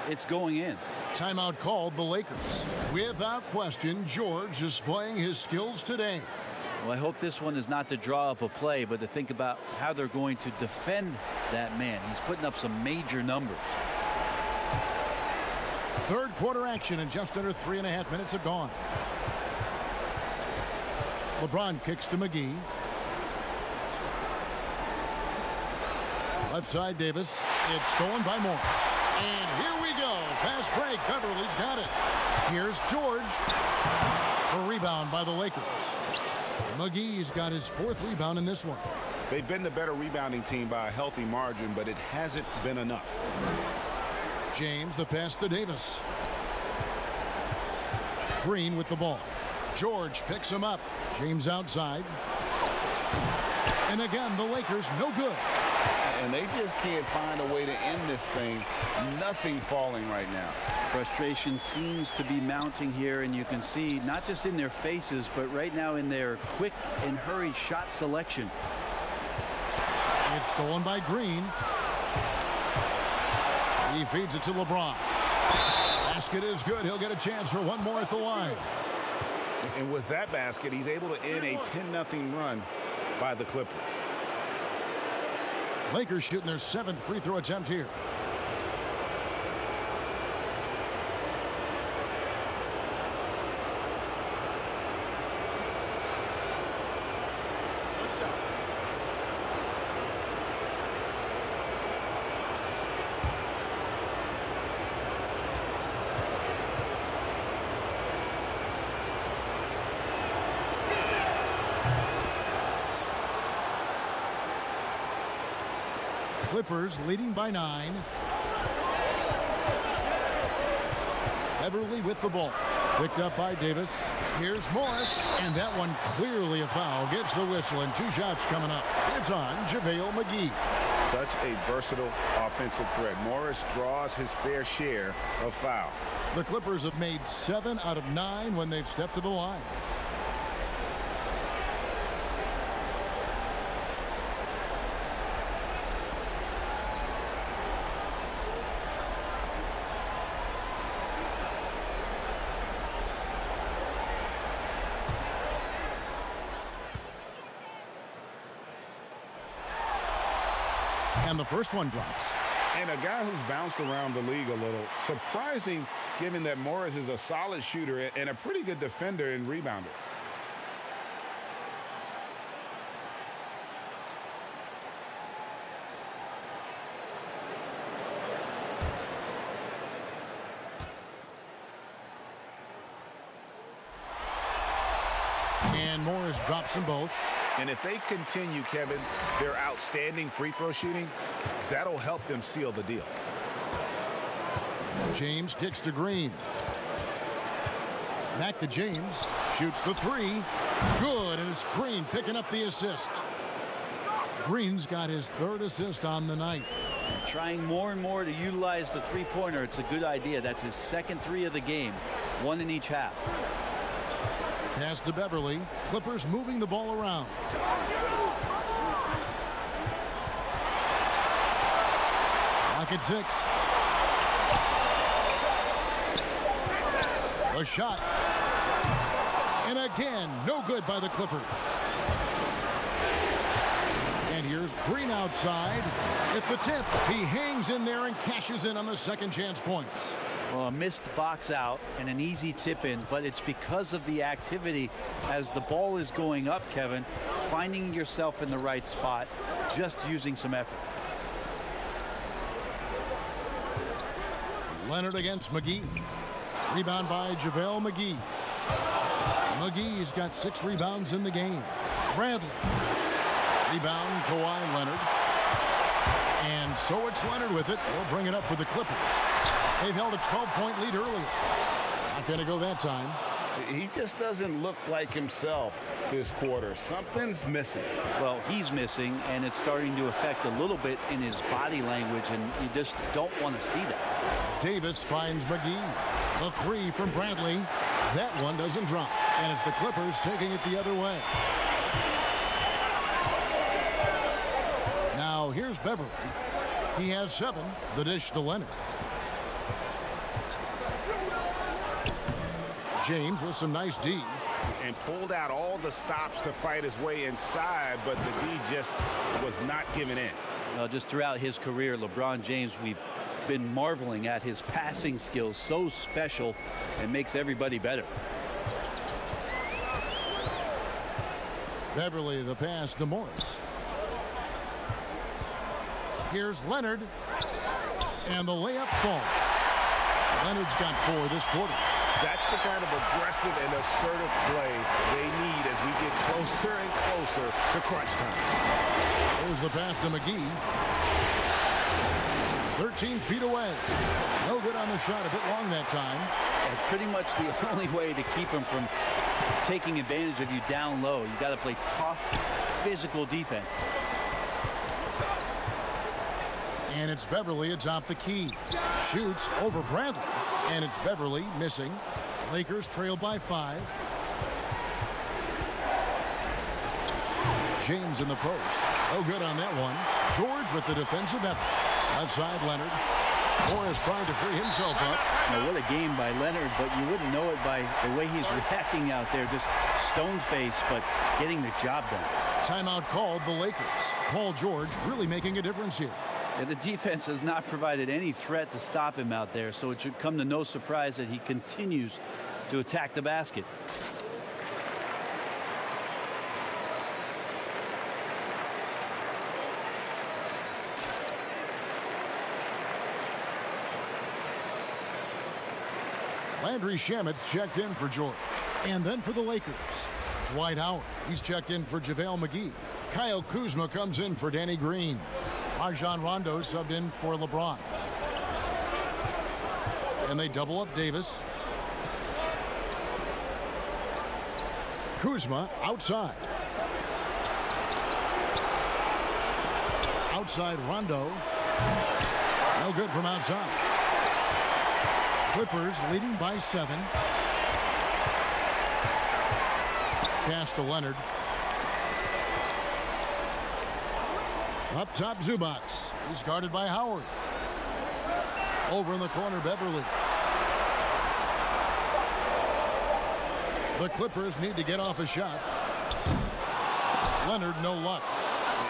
it's going in. Timeout called the Lakers. Without question, George displaying his skills today. Well, I hope this one is not to draw up a play, but to think about how they're going to defend that man. He's putting up some major numbers. Third quarter action, and just under 3.5 minutes have gone. LeBron kicks to McGee. Left side, Davis. It's stolen by Morris. And here we go. Fast break. Beverly's got it. Here's George. A rebound by the Lakers. McGee's got his 4th rebound in this one. They've been the better rebounding team by a healthy margin, but it hasn't been enough. James, the pass to Davis. Green with the ball. George picks him up. James outside. And again, the Lakers no good. And they just can't find a way to end this thing. Nothing falling right now. Frustration seems to be mounting here, and you can see not just in their faces, but right now in their quick and hurried shot selection. It's stolen by Green. He feeds it to LeBron. Basket is good. He'll get a chance for one more at the line. And with that basket, he's able to end a 10-0 run by the Clippers. Lakers shooting their 7th free throw attempt here. Clippers leading by 9. Beverly with the ball. Picked up by Davis. Here's Morris. And that one clearly a foul. Gets the whistle, and 2 shots coming up. It's on JaVale McGee. Such a versatile offensive threat. Morris draws his fair share of fouls. The Clippers have made 7 out of 9 when they've stepped to the line. And the first one drops. And a guy who's bounced around the league a little. Surprising, given that Morris is a solid shooter and a pretty good defender and rebounder. And Morris drops them both. And if they continue, Kevin, their outstanding free throw shooting, that'll help them seal the deal. James kicks to Green. Back to James. Shoots the 3. Good, and it's Green picking up the assist. Green's got his 3rd assist on the night. Trying more and more to utilize the three-pointer. It's a good idea. That's his 2nd 3 of the game. 1 in each half. Pass to Beverly. Clippers moving the ball around. Lock at 6. A shot. And again, no good by the Clippers. And here's Green outside. At the tip, he hangs in there and cashes in on the second chance points. Well, a missed box out and an easy tip in, but it's because of the activity as the ball is going up, Kevin, finding yourself in the right spot, just using some effort. Leonard against McGee. Rebound by JaVale McGee. McGee's got 6 rebounds in the game. Bradley. Rebound, Kawhi Leonard. And so it's Leonard with it. He'll bring it up for the Clippers. They've held a 12-point lead earlier. Not going to go that time. He just doesn't look like himself this quarter. Something's missing. Well, he's missing, and it's starting to affect a little bit in his body language, and you just don't want to see that. Davis finds McGee. The 3 from Bradley. That one doesn't drop. And it's the Clippers taking it the other way. Now here's Beverly. He has 7. The dish to Leonard. James with some nice D. And pulled out all the stops to fight his way inside, but the D just was not giving in. Just throughout his career, LeBron James, we've been marveling at his passing skills. So special and makes everybody better. Beverly the pass to Morris. Here's Leonard. And the layup falls. Leonard's got 4 this quarter. That's the kind of aggressive and assertive play they need as we get closer and closer to crunch time. Here's the pass to McGee. 13 feet away. No good on the shot. A bit long that time. It's pretty much the only way to keep him from taking advantage of you down low. You got to play tough, physical defense. And it's Beverly atop the key. Shoots over Bradley. And it's Beverly missing. Lakers trail by 5. James in the post. No good on that one. George with the defensive effort. Left side, Leonard. Morris trying to free himself up. Now, what a game by Leonard, but you wouldn't know it by the way he's reacting out there. Just stone-faced, but getting the job done. Timeout called the Lakers. Paul George really making a difference here. Yeah, the defense has not provided any threat to stop him out there, so it should come to no surprise that he continues to attack the basket. Landry Shamit's checked in for George. And then for the Lakers, Dwight Howard. He's checked in for JaVale McGee. Kyle Kuzma comes in for Danny Green. Rajon Rondo subbed in for LeBron. And they double up Davis. Kuzma outside. Outside Rondo. No good from outside. Clippers leading by 7. Pass to Leonard. Up top, Zubac. He's guarded by Howard. Over in the corner, Beverly. The Clippers need to get off a shot. Leonard, no luck.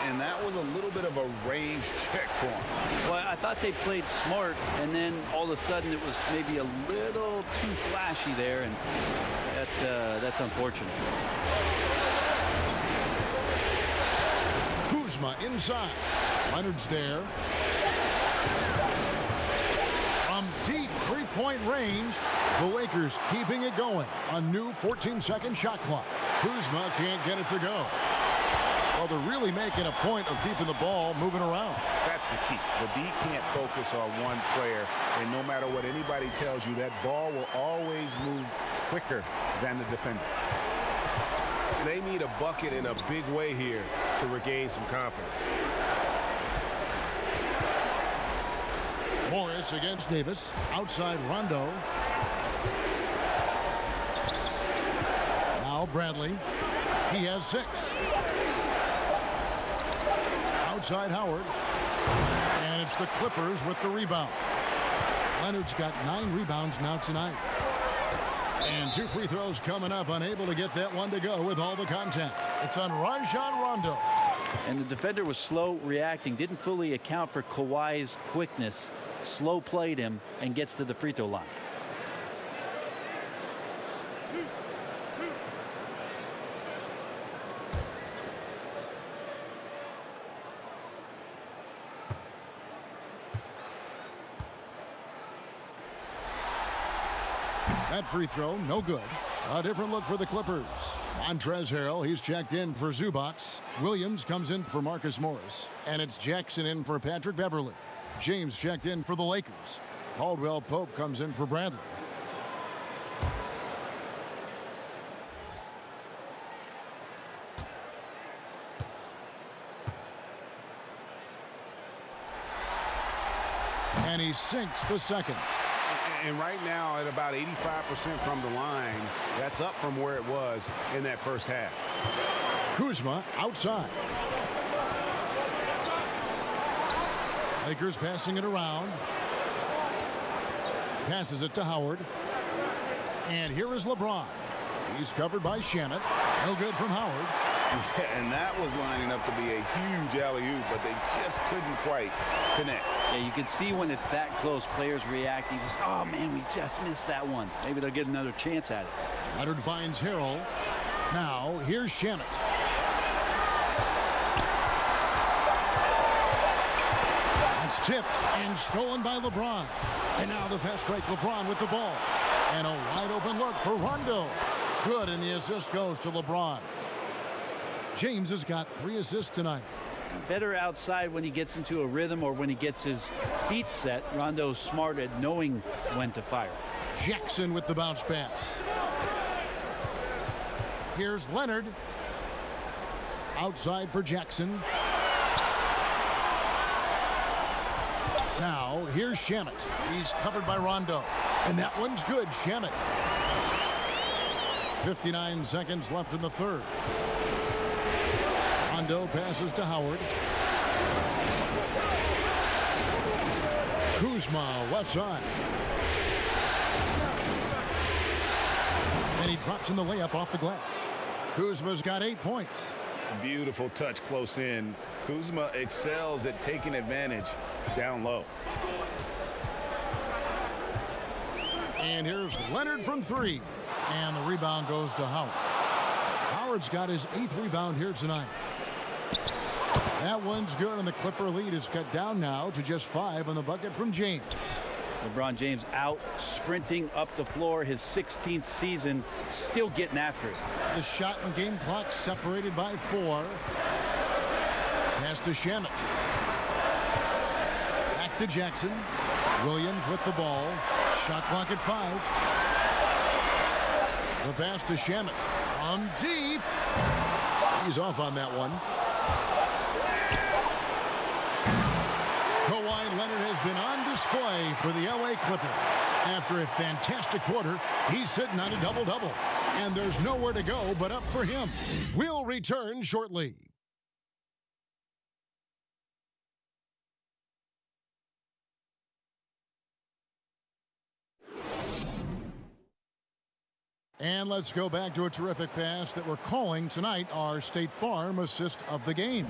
And that was a little bit of a range check for him. Well, I thought they played smart, and then all of a sudden it was maybe a little too flashy there, and that's unfortunate. Kuzma inside. Leonard's there. From deep three-point range, the Lakers keeping it going. A new 14-second shot clock. Kuzma can't get it to go. Well, they're really making a point of keeping the ball moving around. That's the key. The D can't focus on one player, and no matter what anybody tells you, that ball will always move quicker than the defender. They need a bucket in a big way here to regain some confidence. Morris against Davis. Outside Rondo. Now Bradley. He has 6. Outside Howard. And it's the Clippers with the rebound. Leonard's got 9 rebounds now tonight. And 2 free throws coming up. Unable to get that one to go with all the contact. It's on Rajon Rondo. And the defender was slow reacting. Didn't fully account for Kawhi's quickness. Slow played him and gets to the free throw line. That free throw, no good. A different look for the Clippers. Montrezl Harrell, he's checked in for Zubac. Williams comes in for Marcus Morris. And it's Jackson in for Patrick Beverly. James checked in for the Lakers. Caldwell Pope comes in for Bradley. And he sinks the second. And right now at about 85% from the line, that's up from where it was in that first half. Kuzma outside. Lakers passing it around. Passes it to Howard. And here is LeBron. He's covered by Shamet. No good from Howard. Yeah, and that was lining up to be a huge alley-oop, but they just couldn't quite connect. Yeah, you can see when it's that close, players reacting. Just, oh, man, we just missed that one. Maybe they'll get another chance at it. Leonard finds Harrell. Now, here's Shamet. It's tipped and stolen by LeBron. And now the fast break, LeBron with the ball. And a wide open look for Rondo. Good, and the assist goes to LeBron. James has got 3 assists tonight. Better outside when he gets into a rhythm or when he gets his feet set. Rondo's smart at knowing when to fire. Jackson with the bounce pass. Here's Leonard. Outside for Jackson. Now, here's Shamet. He's covered by Rondo. And that one's good, Shamet. 59 seconds left in the third. Rondo passes to Howard. Kuzma, left side. And he drops in the layup off the glass. Kuzma's got 8 points. Beautiful touch close in. Kuzma excels at taking advantage down low. And here's Leonard from 3. And the rebound goes to Howard. Howard's got his 8th rebound here tonight. That one's good, and the Clipper lead is cut down now to just 5 on the bucket from James. LeBron James out sprinting up the floor, his 16th season, still getting after it. The shot and game clock separated by 4. Pass to Shamet. Back to Jackson. Williams with the ball. Shot clock at 5. The pass to Shamet. On deep. He's off on that one. Kawhi Leonard has been on display for the LA Clippers. After a fantastic quarter, he's sitting on a double-double. And there's nowhere to go but up for him. We'll return shortly. And let's go back to a terrific pass that we're calling tonight our State Farm assist of the game.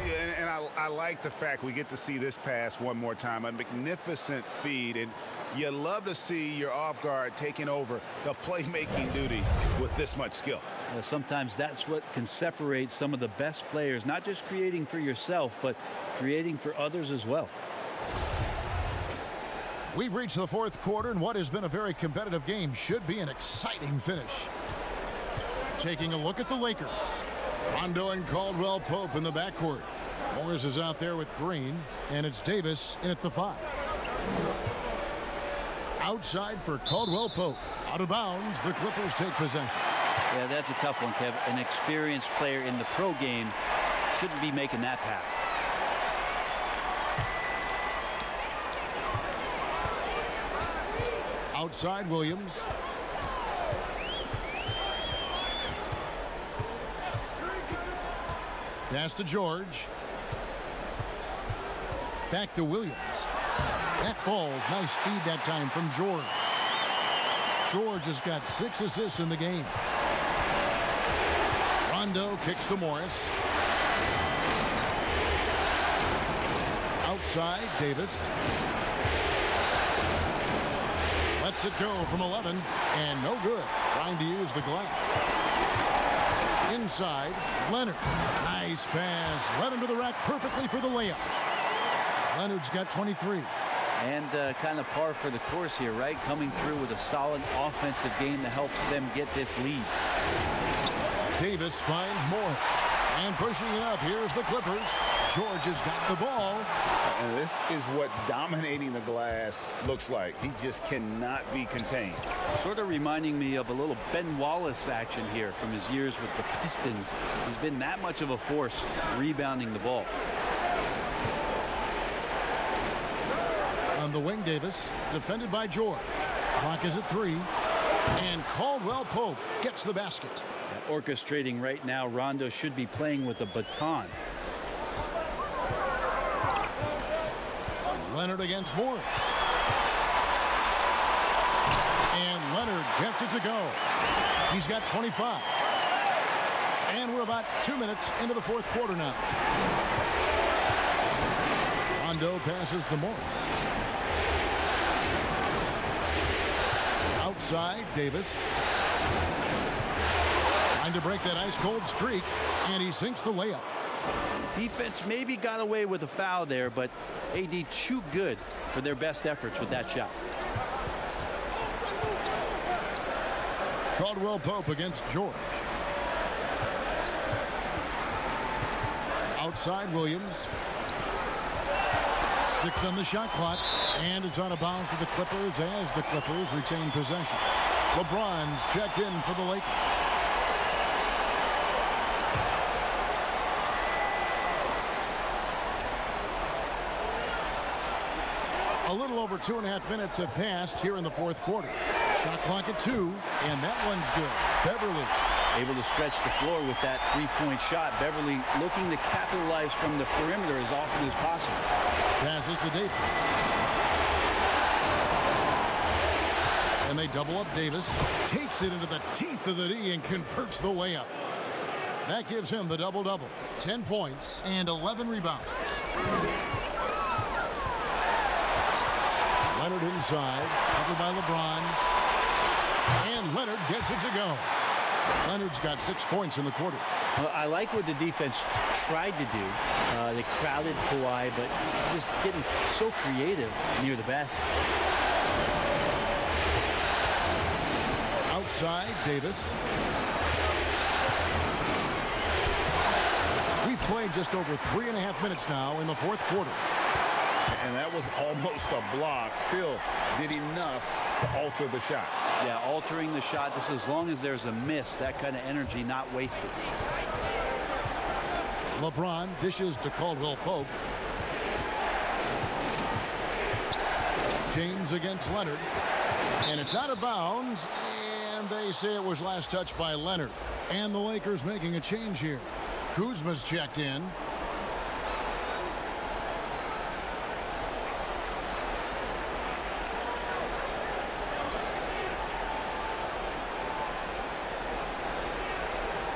Yeah, and I like the fact we get to see this pass one more time. A magnificent feed, and you love to see your off guard taking over the playmaking duties with this much skill. Yeah, sometimes that's what can separate some of the best players, not just creating for yourself, but creating for others as well. We've reached the 4th quarter, and what has been a very competitive game should be an exciting finish. Taking a look at the Lakers. Rondo and Caldwell Pope in the backcourt. Morris is out there with Green, and it's Davis in at the 5. Outside for Caldwell Pope. Out of bounds, the Clippers take possession. Yeah, that's a tough one, Kev. An experienced player in the pro game shouldn't be making that pass. Outside Williams. Pass to George. Back to Williams. That falls. Nice feed that time from George. George has got 6 assists in the game. Rondo kicks to Morris. Outside, Davis. Lets it go from 11, and no good. Trying to use the glass. Inside, Leonard. Nice pass. Led him to the rack perfectly for the layup. Leonard's got 23. And kind of par for the course here, right? Coming through with a solid offensive game to help them get this lead. Davis finds Morris. And pushing it up, here's the Clippers. George has got the ball. And this is what dominating the glass looks like. He just cannot be contained. Sort of reminding me of a little Ben Wallace action here from his years with the Pistons. He's been that much of a force rebounding the ball. On the wing, Davis, defended by George. Clock is at 3. And Caldwell Pope gets the basket. Orchestrating right now, Rondo should be playing with a baton. Leonard against Morris. And Leonard gets it to go. He's got 25. And we're about 2 minutes into the fourth quarter now. Rondo passes to Morris. Outside, Davis. Trying to break that ice-cold streak, and he sinks the layup. Defense maybe got away with a foul there, but AD too good for their best efforts with that shot. Caldwell Pope against George. Outside, Williams. 6 on the shot clock, and it's out of bounds to the Clippers as the Clippers retain possession. LeBron's checked in for the Lakers. A little over 2.5 minutes have passed here in the fourth quarter. Shot clock at 2, and that one's good. Beverly able to stretch the floor with that three-point shot. Beverly looking to capitalize from the perimeter as often as possible. Passes to Davis. And they double up Davis. Takes it into the teeth of the D and converts the layup. That gives him the double-double. 10 points and 11 rebounds. Leonard inside, covered by LeBron. And Leonard gets it to go. Leonard's got 6 points in the quarter. Well, I like what the defense tried to do. They crowded Kawhi, but just getting so creative near the basket. Outside, Davis. We've played just over 3.5 minutes now in the fourth quarter. And that was almost a block. Still did enough to alter the shot. Yeah, altering the shot just as long as there's a miss. That kind of energy not wasted. LeBron dishes to Caldwell Pope. James against Leonard. And it's out of bounds. And they say it was last touched by Leonard. And the Lakers making a change here. Kuzma's checked in.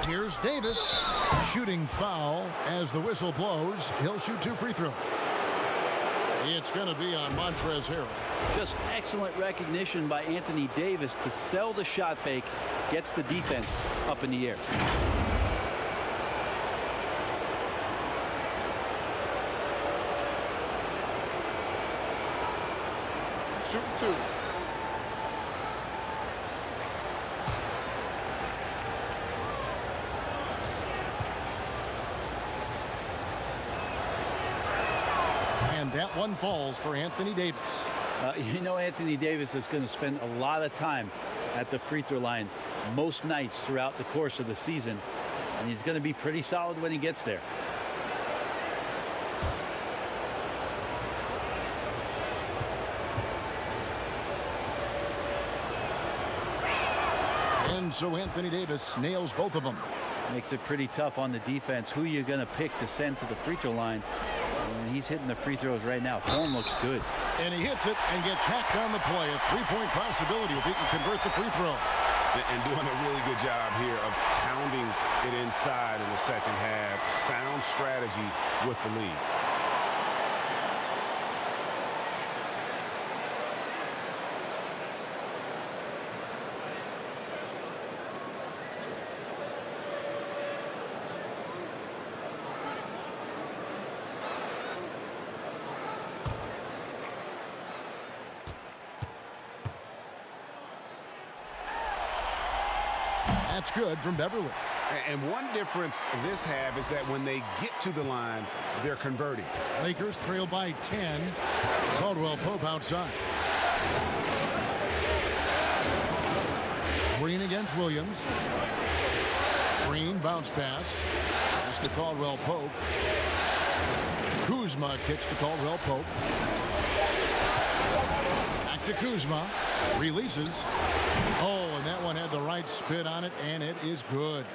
Here's Davis. Shooting foul as the whistle blows. He'll shoot 2 free throws. It's going to be on Montrezl Harrell. Just excellent recognition by Anthony Davis to sell the shot fake. Gets the defense up in the air. Shooting 2. And that one falls for Anthony Davis. You know, Anthony Davis is going to spend a lot of time at the free throw line most nights throughout the course of the season. And he's going to be pretty solid when he gets there. And so Anthony Davis nails both of them. Makes it pretty tough on the defense. Who you're going to pick to send to the free throw line. And he's hitting the free throws right now. Form looks good. And he hits it and gets hacked on the play. A 3-point possibility if he can convert the free throw. And doing a really good job here of pounding it inside in the second half. Sound strategy with the lead. That's good from Beverly. And one difference this half is that when they get to the line, they're converting. Lakers trail by 10. Caldwell Pope outside. Green against Williams. Green bounce pass. Pass to Caldwell Pope. Kuzma kicks to Caldwell Pope. Back to Kuzma. Releases. Oh, and that one had the right spin on it, and it is good.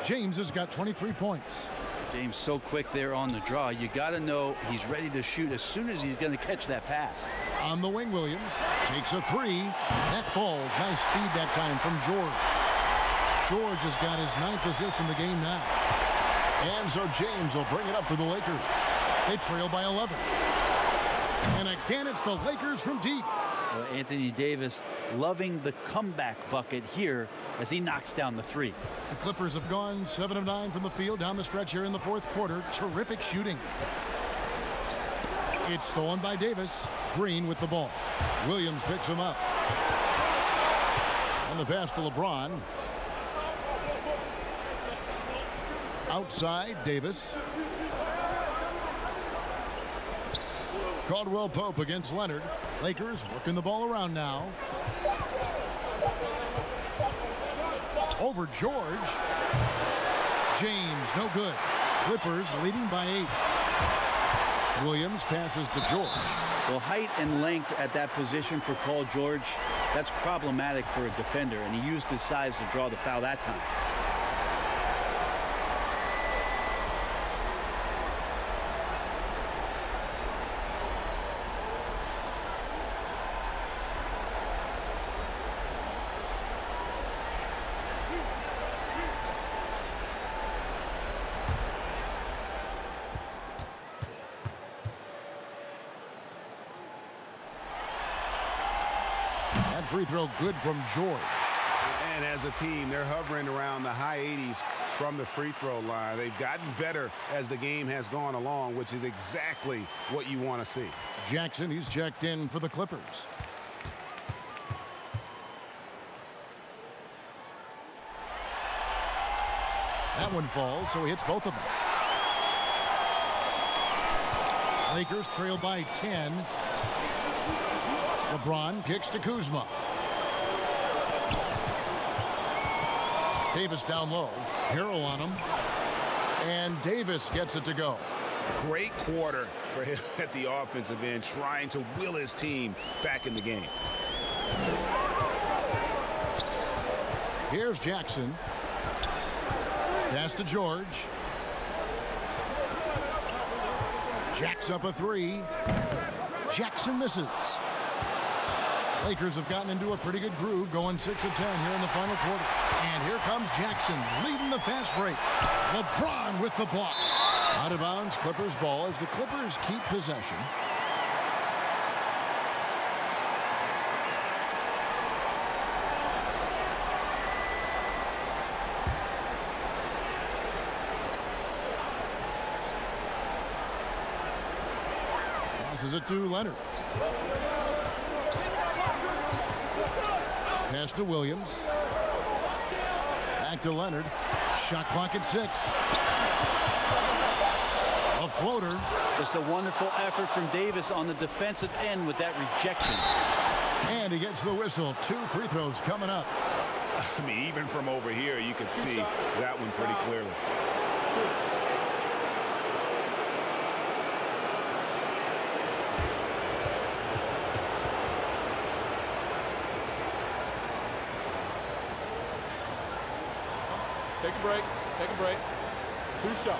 James has got 23 points. James so quick there on the draw. You got to know he's ready to shoot as soon as he's going to catch that pass. On the wing, Williams takes a three. That falls. Nice feed that time from George. George has got his 9th assist in the game now. And so James will bring it up for the Lakers. They trail by 11. And again, it's the Lakers from deep. Well, Anthony Davis loving the comeback bucket here as he knocks down the three. The Clippers have gone 7 of 9 from the field down the stretch here in the 4th quarter. Terrific shooting. It's stolen by Davis. Green with the ball. Williams picks him up. And the pass to LeBron. Outside, Davis. Caldwell Pope against Leonard. Lakers working the ball around now. Over George. James, no good. Clippers leading by 8. Williams passes to George. Well, height and length at that position for Paul George, that's problematic for a defender, and he used his size to draw the foul that time. That free throw good from George. And as a team, they're hovering around the high 80s from the free throw line. They've gotten better as the game has gone along, which is exactly what you want to see. Jackson, he's checked in for the Clippers. That one falls, so he hits both of them. Lakers trail by 10. LeBron kicks to Kuzma. Davis down low. Harrell on him. And Davis gets it to go. Great quarter for him at the offensive end, trying to will his team back in the game. Here's Jackson. Pass to George. Jacks up a three. Jackson misses. Lakers have gotten into a pretty good groove, going 6 of 10 here in the final quarter. And here comes Jackson leading the fast break. LeBron with the block. Out of bounds, Clippers ball as the Clippers keep possession. Passes it to Leonard. Pass to Williams. Back to Leonard. Shot clock at 6. A floater. Just a wonderful effort from Davis on the defensive end with that rejection. And he gets the whistle. 2 free throws coming up. I mean, even from over here, you can see that one pretty clearly. Take a break. Take a break. 2 shots.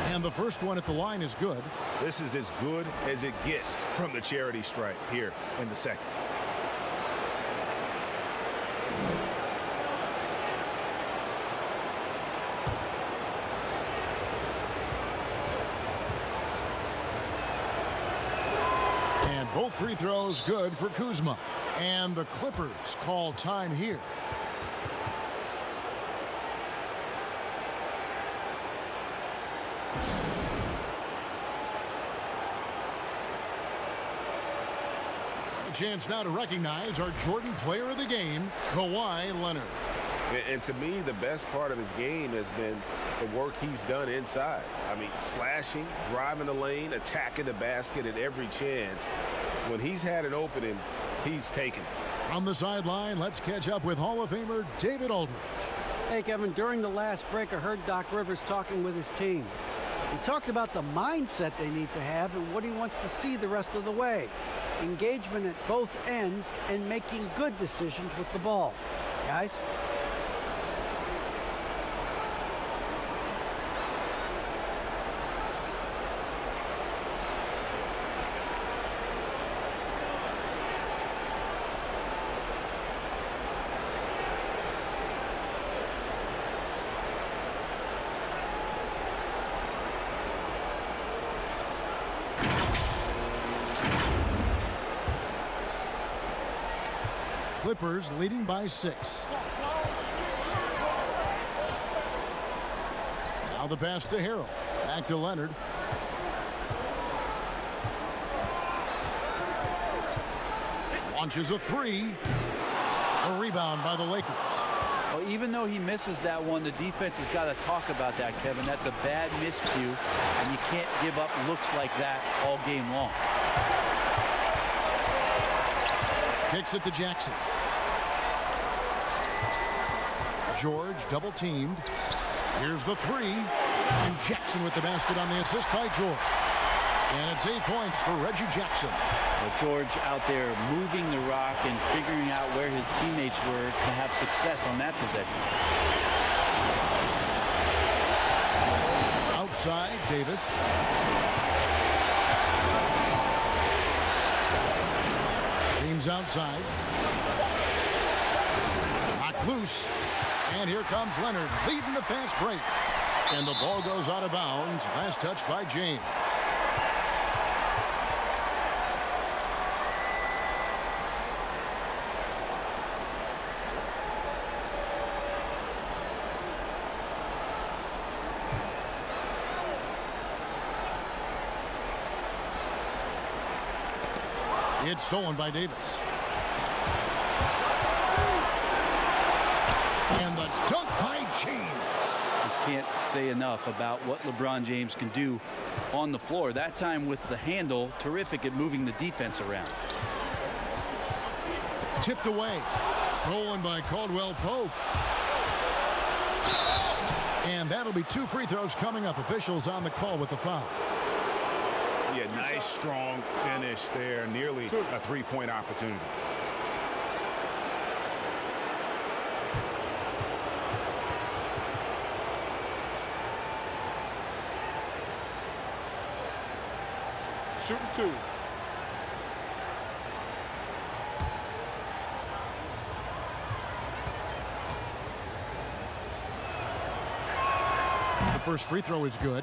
And the first one at the line is good. This is as good as it gets from the charity stripe here in the second. And both free throws good for Kuzma. And the Clippers call time here. Chance now to recognize our Jordan player of the game, Kawhi Leonard. And to me, the best part of his game has been the work he's done inside. I mean, slashing, driving the lane, attacking the basket at every chance. When he's had an opening, he's taken it. On the sideline, let's catch up with Hall of Famer David Aldridge. Hey, Kevin, during the last break, I heard Doc Rivers talking with his team. He talked about the mindset they need to have and what he wants to see the rest of the way. Engagement at both ends and making good decisions with the ball. Guys? Clippers leading by 6. Now the pass to Harrell. Back to Leonard. Launches a 3. A rebound by the Lakers. Well, even though he misses that one, the defense has got to talk about that, Kevin. That's a bad miscue, and you can't give up looks like that all game long. Kicks it to Jackson. George double teamed. Here's the 3. And Jackson with the basket on the assist by George. And it's 8 points for Reggie Jackson. Well, George out there moving the rock and figuring out where his teammates were to have success on that possession. Outside, Davis. James outside. Knocked loose. And here comes Leonard leading the fast break. And the ball goes out of bounds. Last touch by James. It's stolen by Davis. And the dunk by James. Just can't say enough about what LeBron James can do on the floor. That time with the handle, terrific at moving the defense around. Tipped away. Stolen by Caldwell Pope. And that'll be 2 free throws coming up. Officials on the call with the foul. Yeah, nice strong finish there. Nearly a 3-point opportunity. Shooting 2. The first free throw is good.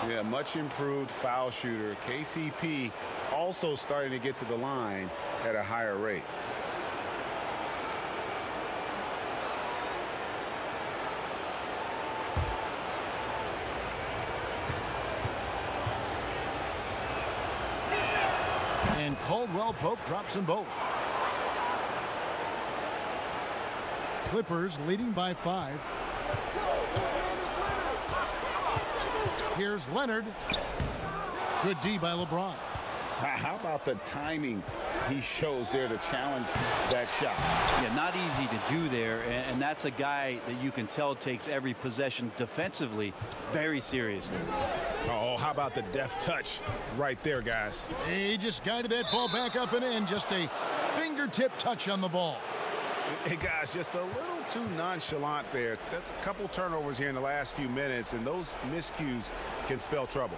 Yeah, much improved foul shooter. KCP also starting to get to the line at a higher rate. And Caldwell Pope drops them both. Clippers leading by 5. Here's Leonard. Good D by LeBron. How about the timing he shows there to challenge that shot? Yeah, not easy to do there, and that's a guy that you can tell takes every possession defensively very seriously. Oh, how about the deft touch right there, guys? He just guided that ball back up and in. Just a fingertip touch on the ball. Hey, guys, just a little too nonchalant there. That's a couple turnovers here in the last few minutes, and those miscues can spell trouble.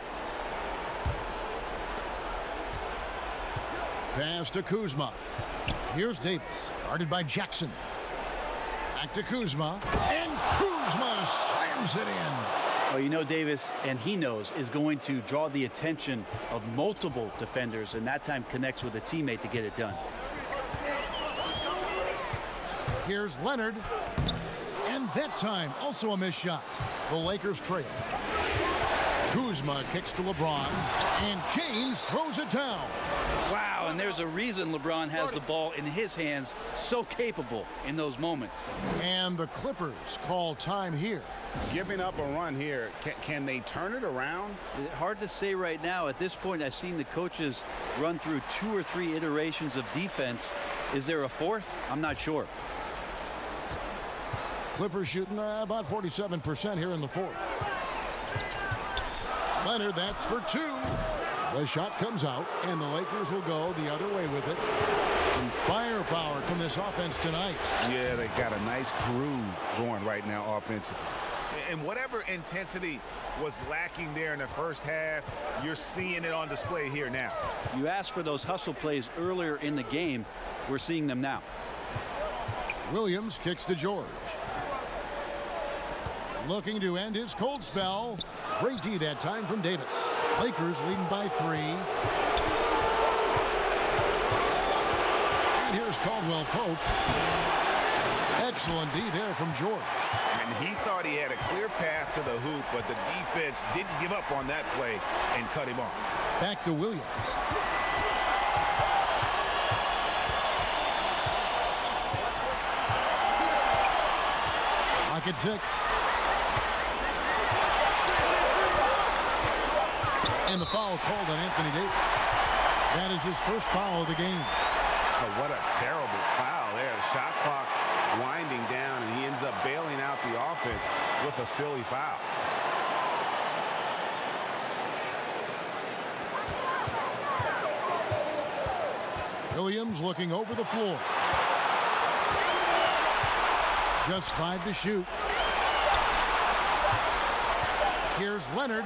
Pass to Kuzma. Here's Davis, guarded by Jackson. Back to Kuzma, and Kuzma slams it in. Well, you know, Davis, and he knows, is going to draw the attention of multiple defenders, and that time connects with a teammate to get it done. Here's Leonard, and that time also a missed shot. The Lakers trail. Kuzma kicks to LeBron, and James throws it down. Wow, and there's a reason LeBron has the ball in his hands, so capable in those moments. And the Clippers call time here. Giving up a run here, can they turn it around? Hard to say right now. At this point, I've seen the coaches run through 2 or 3 iterations of defense. Is there a fourth? I'm not sure. Clippers shooting about 47% here in the fourth. Leonard, that's for two. The shot comes out, and the Lakers will go the other way with it. Some firepower from this offense tonight. Yeah, they got a nice groove going right now offensively. And whatever intensity was lacking there in the first half, you're seeing it on display here now. You asked for those hustle plays earlier in the game. We're seeing them now. Williams kicks to George. Looking to end his cold spell. Great D that time from Davis. Lakers leading by 3. And here's Caldwell Pope. Excellent D there from George. And he thought he had a clear path to the hoop, but the defense didn't give up on that play and cut him off. Back to Williams. Lock at 6. And the foul called on Anthony Davis. That is his first foul of the game. Oh, what a terrible foul there. The shot clock winding down, and he ends up bailing out the offense with a silly foul. Williams looking over the floor. Just 5 to shoot. Here's Leonard.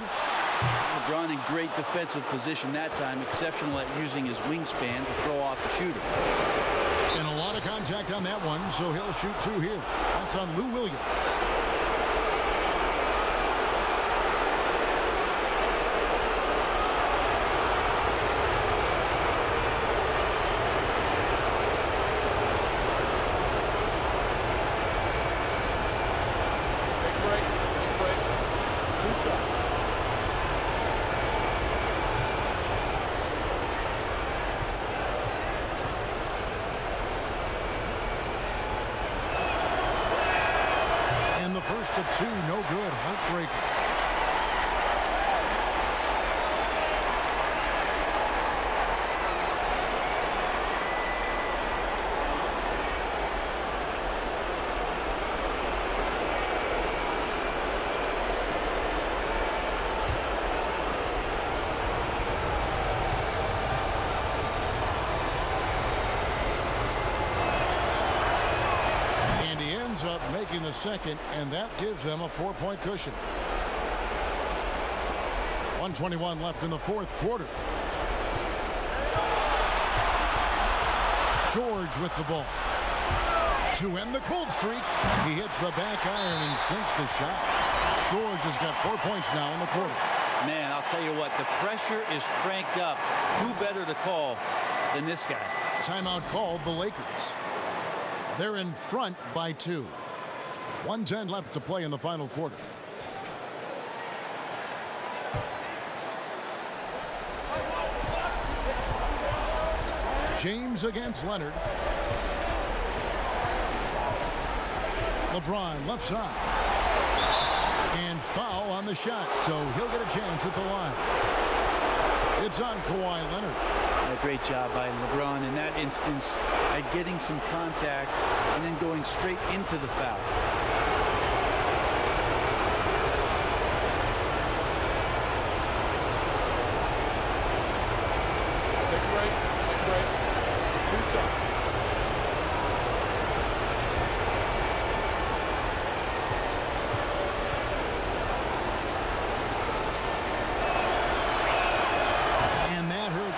LeBron in great defensive position that time. Exceptional at using his wingspan to throw off the shooter. And a lot of contact on that one, so he'll shoot 2 here. That's on Lou Williams. First of 2, no good. Heartbreaker. Up making the second, and that gives them a 4-point cushion. 1:21 left in the fourth quarter. George with the ball. To end the cold streak, he hits the back iron and sinks the shot. George has got 4 points now in the quarter. Man, I'll tell you what, the pressure is cranked up. Who better to call than this guy? Timeout called the Lakers. They're in front by 2. 1:10 left to play in the final quarter. James against Leonard. LeBron left side. And foul on the shot, so he'll get a chance at the line. It's on Kawhi Leonard. A great job by LeBron in that instance at getting some contact and then going straight into the foul. Take a break. 2 seconds.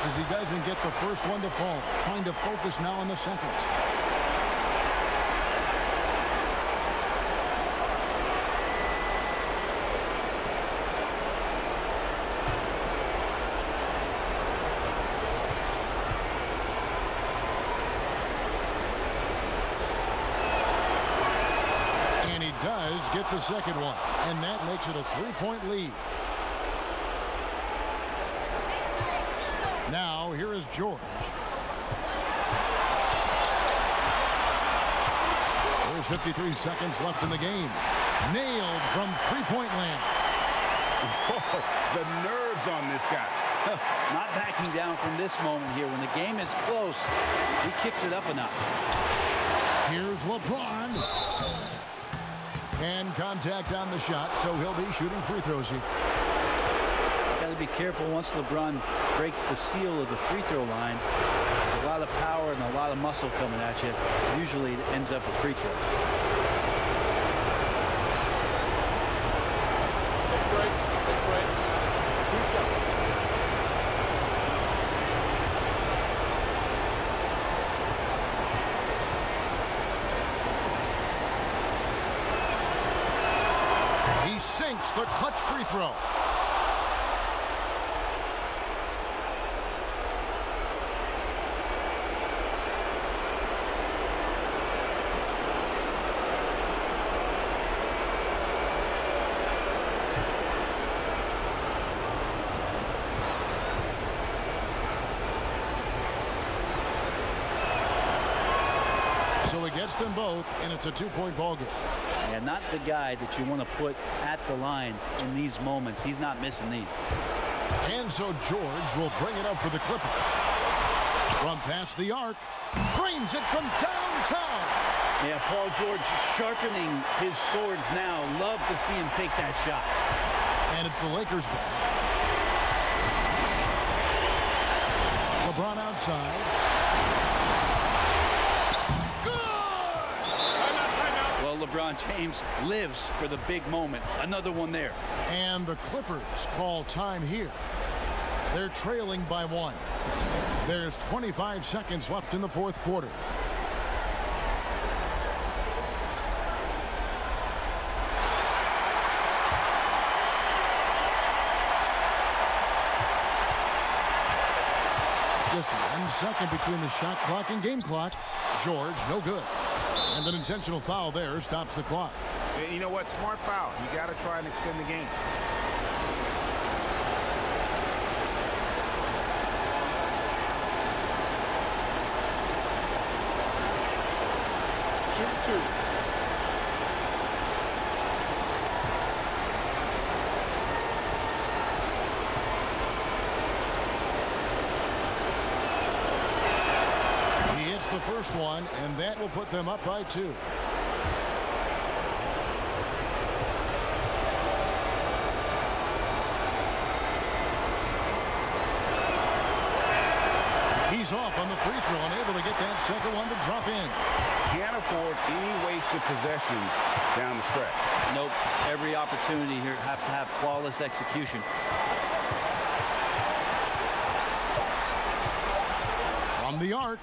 As he doesn't get the first one to fall. Trying to focus now on the second. And he does get the second one. And that makes it a 3-point lead. Now, here is George. There's 53 seconds left in the game. Nailed from three-point land. Whoa, the nerves on this guy. Not backing down from this moment here. When the game is close, he kicks it up a notch. Here's LeBron. And contact on the shot, so he'll be shooting free throws here. be careful once LeBron breaks the seal of the free throw line. There's a lot of power and a lot of muscle coming at you. Usually it ends up a free throw. Take a break. Take a break. 2 seconds. He sinks the clutch free throw. So he gets them both, and it's a 2-point ball game. Yeah, not the guy that you want to put at the line in these moments. He's not missing these. And so George will bring it up for the Clippers. From past the arc, frames it from downtown. Yeah, Paul George sharpening his swords now. Love to see him take that shot. And it's the Lakers' ball. LeBron outside. Well, LeBron James lives for the big moment. Another one there. And the Clippers call time here. They're trailing by 1. There's 25 seconds left in the fourth quarter. Just 1 second between the shot clock and game clock. George, no good. And an intentional foul there stops the clock. You know what? Smart foul. You got to try and extend the game. Shoot 2. He hits the first one, and that will put them up by 2. He's off on the free throw, unable to get that second one to drop in. Can't afford any wasted possessions down the stretch. Nope. Every opportunity here have to have flawless execution. From the arc.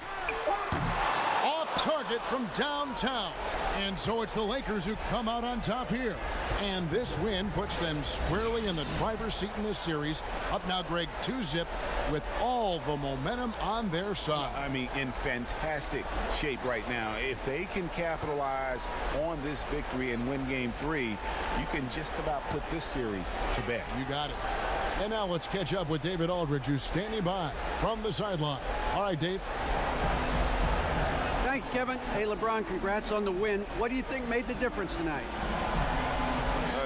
Off target from downtown. And so it's the Lakers who come out on top here. And this win puts them squarely in the driver's seat in this series. Up now, Greg, 2-zip with all the momentum on their side. I mean, in fantastic shape right now. If they can capitalize on this victory and win game 3, you can just about put this series to bed. You got it. And now let's catch up with David Aldridge, who's standing by from the sideline. All right, Dave. Thanks, Kevin. Hey, LeBron, congrats on the win. What do you think made the difference tonight?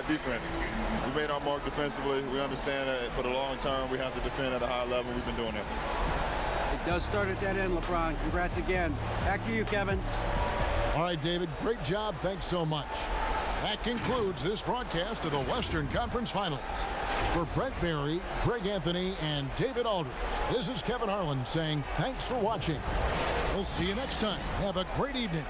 Defense. We made our mark defensively. We understand that for the long term, we have to defend at a high level. We've been doing it. It does start at that end, LeBron. Congrats again. Back to you, Kevin. All right, David, great job. Thanks so much. That concludes this broadcast of the Western Conference Finals. For Brett Barry, Greg Anthony, and David Aldridge, this is Kevin Harlan saying thanks for watching. We'll see you next time. Have a great evening.